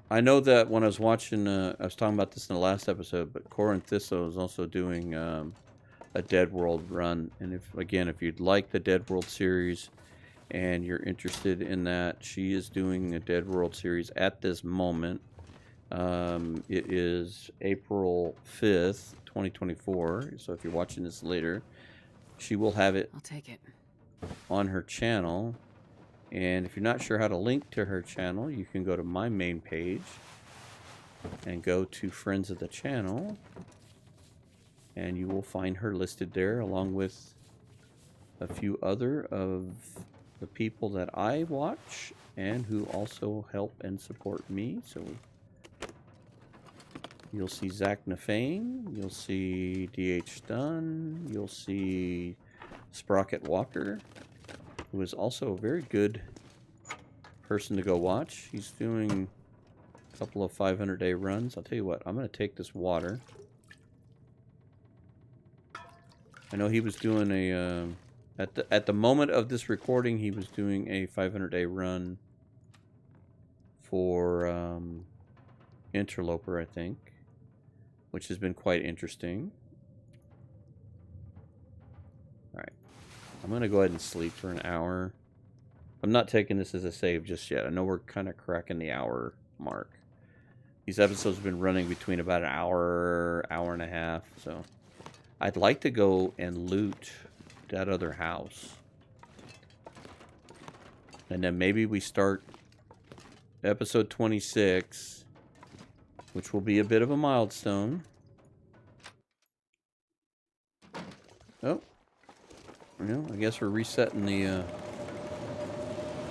I know that when I was watching, I was talking about this in the last episode, but Corin Thistle is also doing a DeadWorld run. And if you'd like the DeadWorld series, and you're interested in that, she is doing a DeadWorld series at this moment. It is April 5th, 2024. So if you're watching this later, she will have it I'll take it. on her channel. And if you're not sure how to link to her channel, you can go to my main page and go to Friends of the Channel, and you will find her listed there along with a few other of the people that I watch and who also help and support me. So you'll see Zach Nafane, you'll see DH Dunn, you'll see Sprocket Walker, who is also a very good person to go watch. He's doing a couple of 500-day runs. I'll tell you what, I'm going to take this water. I know he was doing a at the moment of this recording, he was doing a 500-day run for Interloper, I think, which has been quite interesting. All right, I'm gonna go ahead and sleep for an hour. I'm not taking this as a save just yet. I know we're kind of cracking the hour mark. These episodes have been running between about an hour, hour and a half, so I'd like to go and loot that other house. And then maybe we start episode 26, which will be a bit of a milestone. Oh. Well, I guess we're resetting the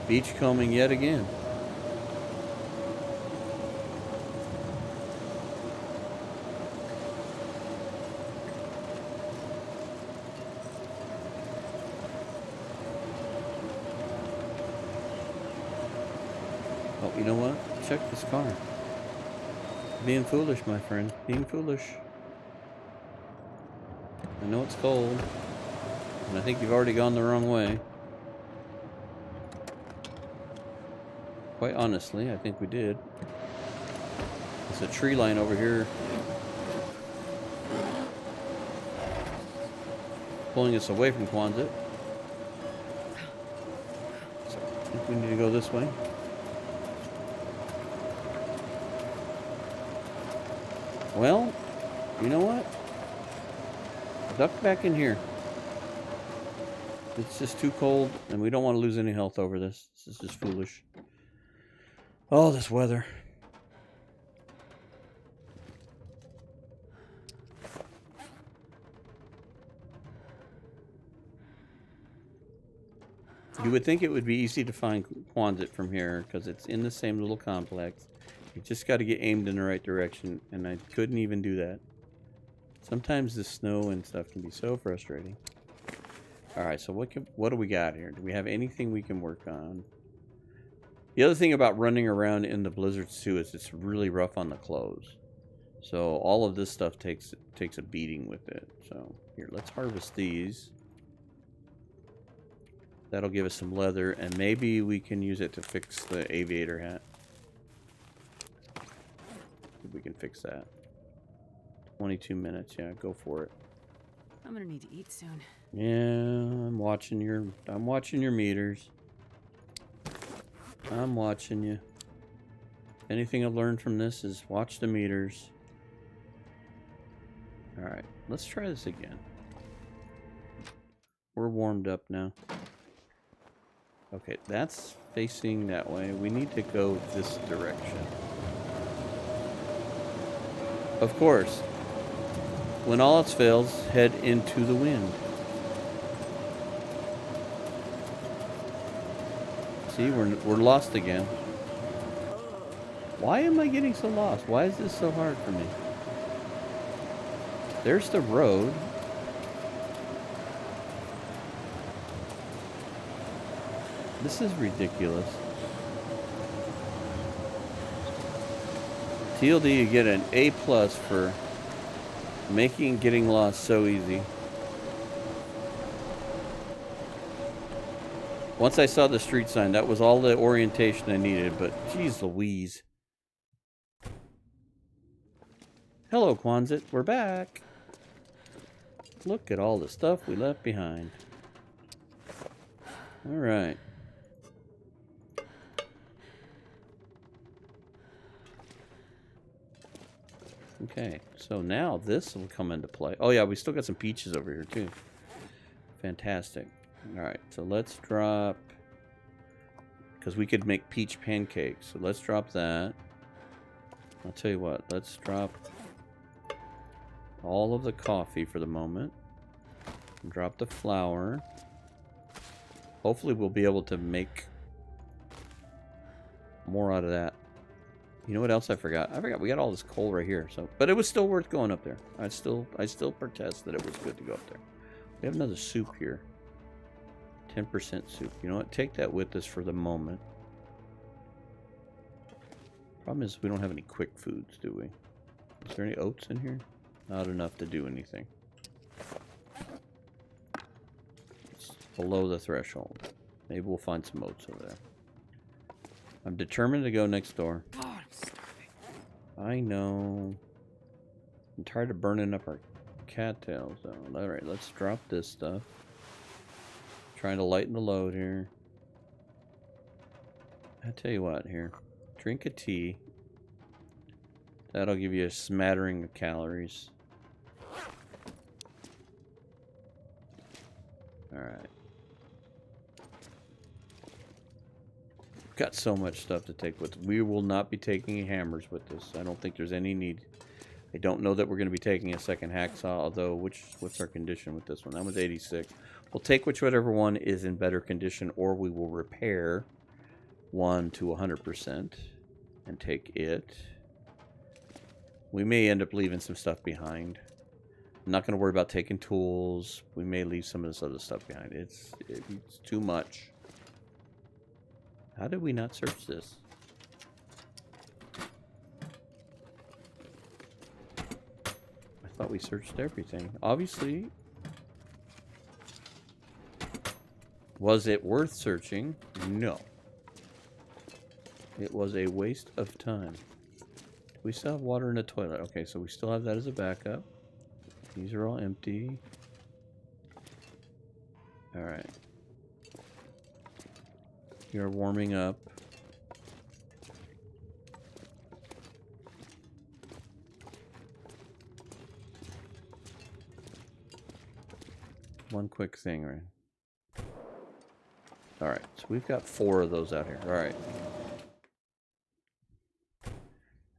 beachcombing yet again. Oh, you know what? Check this car. Being foolish, my friend. Being foolish. I know it's cold, and I think you've already gone the wrong way. Quite honestly, I think we did. There's a tree line over here pulling us away from Quonset. So I think we need to go this way. Well, you know what? Duck back in here. It's just too cold, and we don't want to lose any health over this. This is just foolish. Oh, this weather. You would think it would be easy to find Quonset from here, because it's in the same little complex. You just got to get aimed in the right direction, and I couldn't even do that. Sometimes the snow and stuff can be so frustrating. Alright, so what do we got here? Do we have anything we can work on? The other thing about running around in the blizzards too is it's really rough on the clothes. So all of this stuff takes a beating with it. So here, let's harvest these. That'll give us some leather, and maybe we can use it to fix the aviator hat. If we can fix that. 22 minutes, yeah, go for it. I'm gonna need to eat soon. Yeah, I'm watching your meters. I'm watching you. Anything I've learned from this is watch the meters. Alright, let's try this again. We're warmed up now. Okay, that's facing that way. We need to go this direction. Of course. When all else fails, head into the wind. See, we're lost again. Why am I getting so lost? Why is this so hard for me? There's the road. This is ridiculous. TLD, you get an A+ for making getting lost so easy. Once I saw the street sign, that was all the orientation I needed, but geez Louise. Hello, Quonset, we're back. Look at all the stuff we left behind. Alright. Okay, so now this will come into play. Oh yeah, we still got some peaches over here too. Fantastic. Alright, so let's drop... Because we could make peach pancakes. So let's drop that. I'll tell you what, let's drop all of the coffee for the moment. Drop the flour. Hopefully we'll be able to make more out of that. You know what else I forgot? I forgot we got all this coal right here. So, but it was still worth going up there. I still protest that it was good to go up there. We have another soup here. 10% soup. You know what? Take that with us for the moment. Problem is we don't have any quick foods, do we? Is there any oats in here? Not enough to do anything. It's below the threshold. Maybe we'll find some oats over there. I'm determined to go next door. God, I'm starving. I know. I'm tired of burning up our cattails, though. Alright, let's drop this stuff. Trying to lighten the load here. I tell you what, here. Drink a tea. That'll give you a smattering of calories. Alright. Got so much stuff to take with us. We will not be taking hammers with us. I don't think there's any need. I don't know that we're going to be taking a second hacksaw, although what's our condition with this one? That was 86. We'll take whichever one is in better condition, or we will repair one to 100% and take it. We may end up leaving some stuff behind. I'm not going to worry about taking tools. We may leave some of this other stuff behind. It's too much. How did we not search this? I thought we searched everything. Obviously. Was it worth searching? No. It was a waste of time. We still have water in the toilet. Okay, so we still have that as a backup. These are all empty. Alright. You're warming up. One quick thing, right? Alright, so we've got 4 of those out here. Alright.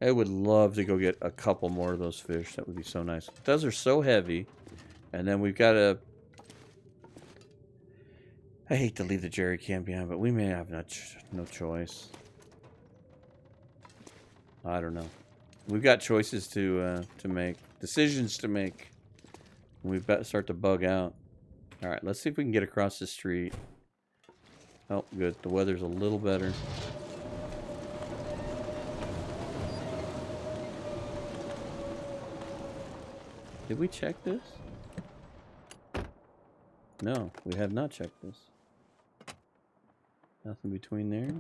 I would love to go get a couple more of those fish. That would be so nice. Those are so heavy. And then we've got to... I hate to leave the jerry can behind, but we may have no choice. I don't know. We've got choices to make. Decisions to make. We've got to start to bug out. Alright, let's see if we can get across the street. Oh, good. The weather's a little better. Did we check this? No, we have not checked this. Nothing between there.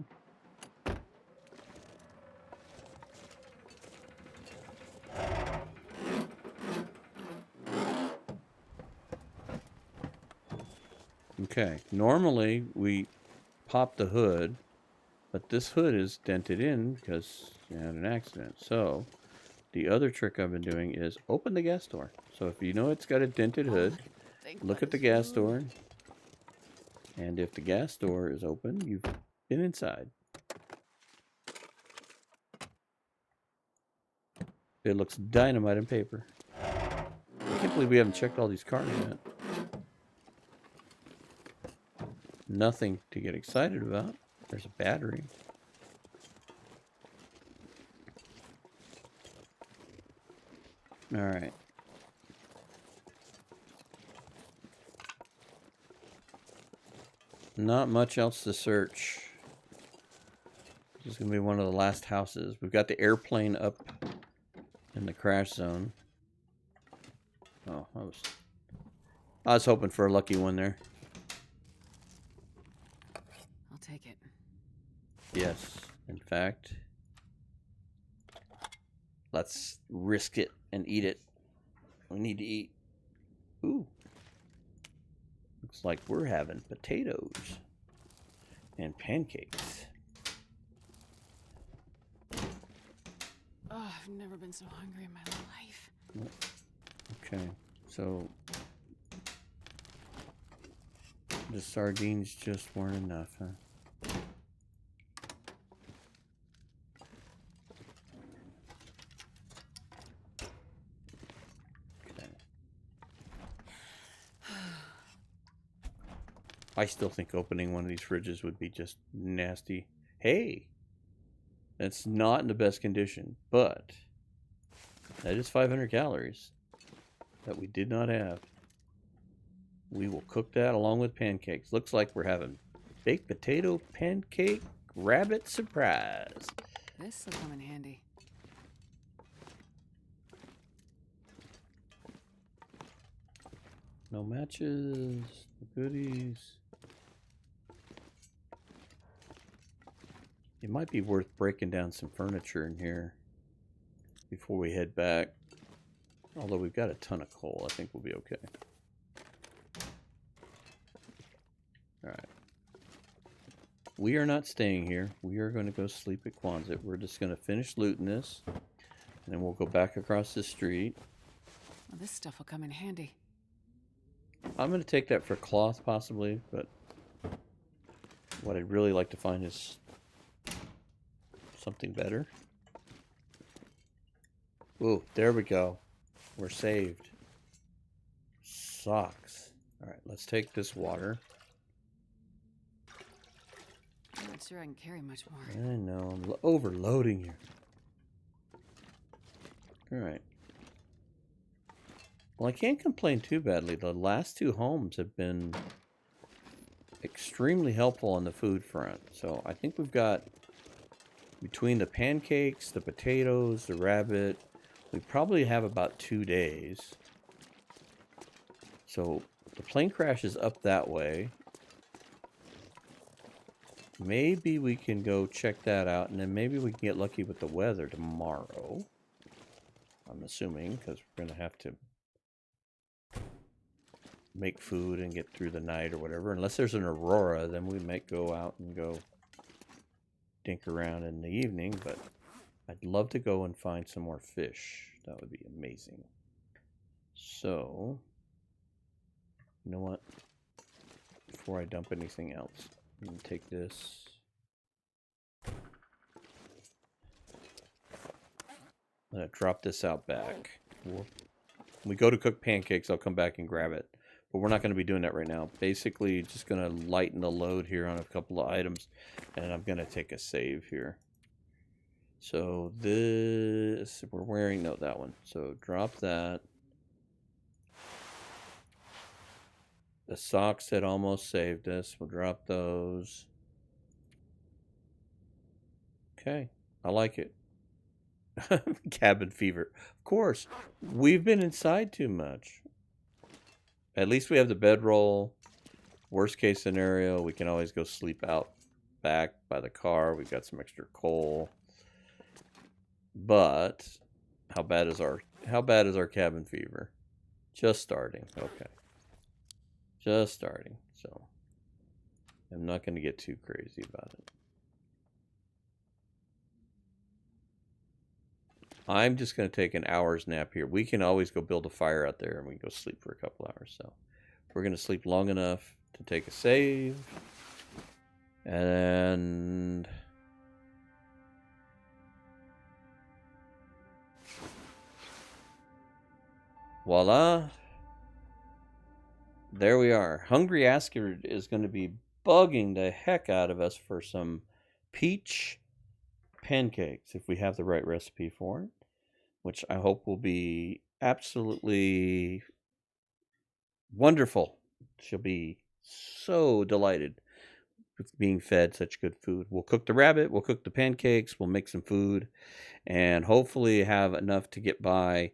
Okay, normally we pop the hood, but this hood is dented in because you had an accident. So the other trick I've been doing is open the gas door. So if you know it's got a dented hood, look at the gas door. And if the gas door is open, you've been inside. It looks dynamite in paper. I can't believe we haven't checked all these cars yet. Nothing to get excited about. There's a battery. All right. Not much else to search. This is going to be one of the last houses. We've got the airplane up in the crash zone. Oh, I was hoping for a lucky one there. I'll take it. Yes, in fact. Let's risk it and eat it. We need to eat. Ooh. Looks like we're having potatoes and pancakes. Oh, I've never been so hungry in my life. Okay, so the sardines just weren't enough, huh? Okay. I still think opening one of these fridges would be just nasty. Hey, that's not in the best condition, but that is 500 calories that we did not have. We will cook that along with pancakes. Looks like we're having baked potato pancake rabbit surprise. This'll come in handy. No matches, no goodies. It might be worth breaking down some furniture in here before we head back. Although we've got a ton of coal, I think we'll be okay. Alright. We are not staying here. We are going to go sleep at Quonset. We're just going to finish looting this. And then we'll go back across the street. Well, this stuff will come in handy. I'm going to take that for cloth, possibly. But what I'd really like to find is something better. Ooh, there we go. We're saved. Socks. Alright, let's take this water. I'm not sure I can carry much more. I know, I'm overloading here. Alright. Well, I can't complain too badly. The last two homes have been extremely helpful on the food front. So I think we've got, between the pancakes, the potatoes, the rabbit, we probably have about 2 days. So the plane crash is up that way. Maybe we can go check that out, and then maybe we can get lucky with the weather tomorrow. I'm assuming, because we're going to have to make food and get through the night or whatever. Unless there's an aurora, then we might go out and go dink around in the evening, but I'd love to go and find some more fish. That would be amazing. So, you know what? Before I dump anything else, I'm going to take this. I'm going to drop this out back. When we go to cook pancakes, I'll come back and grab it. But we're not going to be doing that right now. Basically, just going to lighten the load here on a couple of items. And I'm going to take a save here. So this, we're wearing, no, that one. So drop that. The socks that almost saved us, we'll drop those. Okay, I like it. Cabin fever. Of course, we've been inside too much. At least we have the bedroll. Worst case scenario, we can always go sleep out back by the car. We've got some extra coal. But how bad is our cabin fever? Just starting. Okay. Just starting. So I'm not going to get too crazy about it. I'm just going to take an hour's nap here. We can always go build a fire out there and we can go sleep for a couple hours. So we're going to sleep long enough to take a save. And voila. There we are. Hungry Asker is going to be bugging the heck out of us for some peach pancakes if we have the right recipe for it, which I hope will be absolutely wonderful. She'll be so delighted with being fed such good food. We'll cook the rabbit, we'll cook the pancakes, we'll make some food, and hopefully have enough to get by.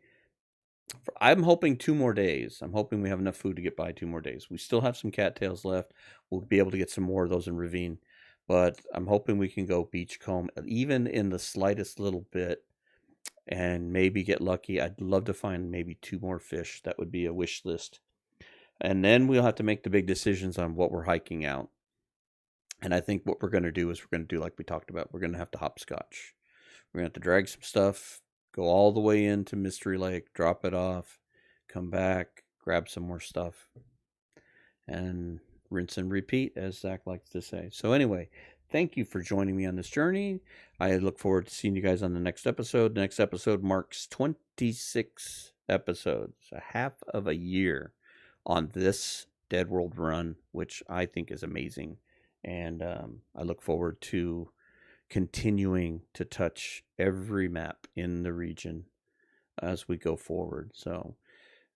I'm hoping 2 more days. I'm hoping we have enough food to get by 2 more days. We still have some cattails left. We'll be able to get some more of those in Ravine. But I'm hoping we can go beachcomb, even in the slightest little bit, and maybe get lucky. I'd love to find maybe 2 more fish. That would be a wish list. And then we'll have to make the big decisions on what we're hiking out. And I think what we're going to do is we're going to do like we talked about. We're going to have to hopscotch. We're going to have to drag some stuff go all the way into Mystery Lake, drop it off, come back, grab some more stuff, and rinse and repeat, as Zach likes to say. So anyway, thank you for joining me on this journey. I look forward to seeing you guys on the next episode. The next episode marks 26 episodes, a half of a year on this DeadWorld run, which I think is amazing. And I look forward to continuing to touch every map in the region as we go forward. So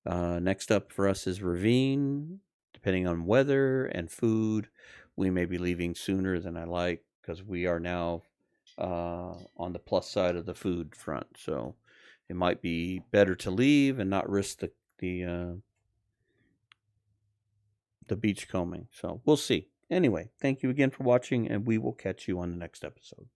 next up for us is Ravine. Depending on weather and food, we may be leaving sooner than I like, because we are now on the plus side of the food front. So it might be better to leave and not risk the beachcombing. So we'll see. Anyway, thank you again for watching, and we will catch you on the next episode.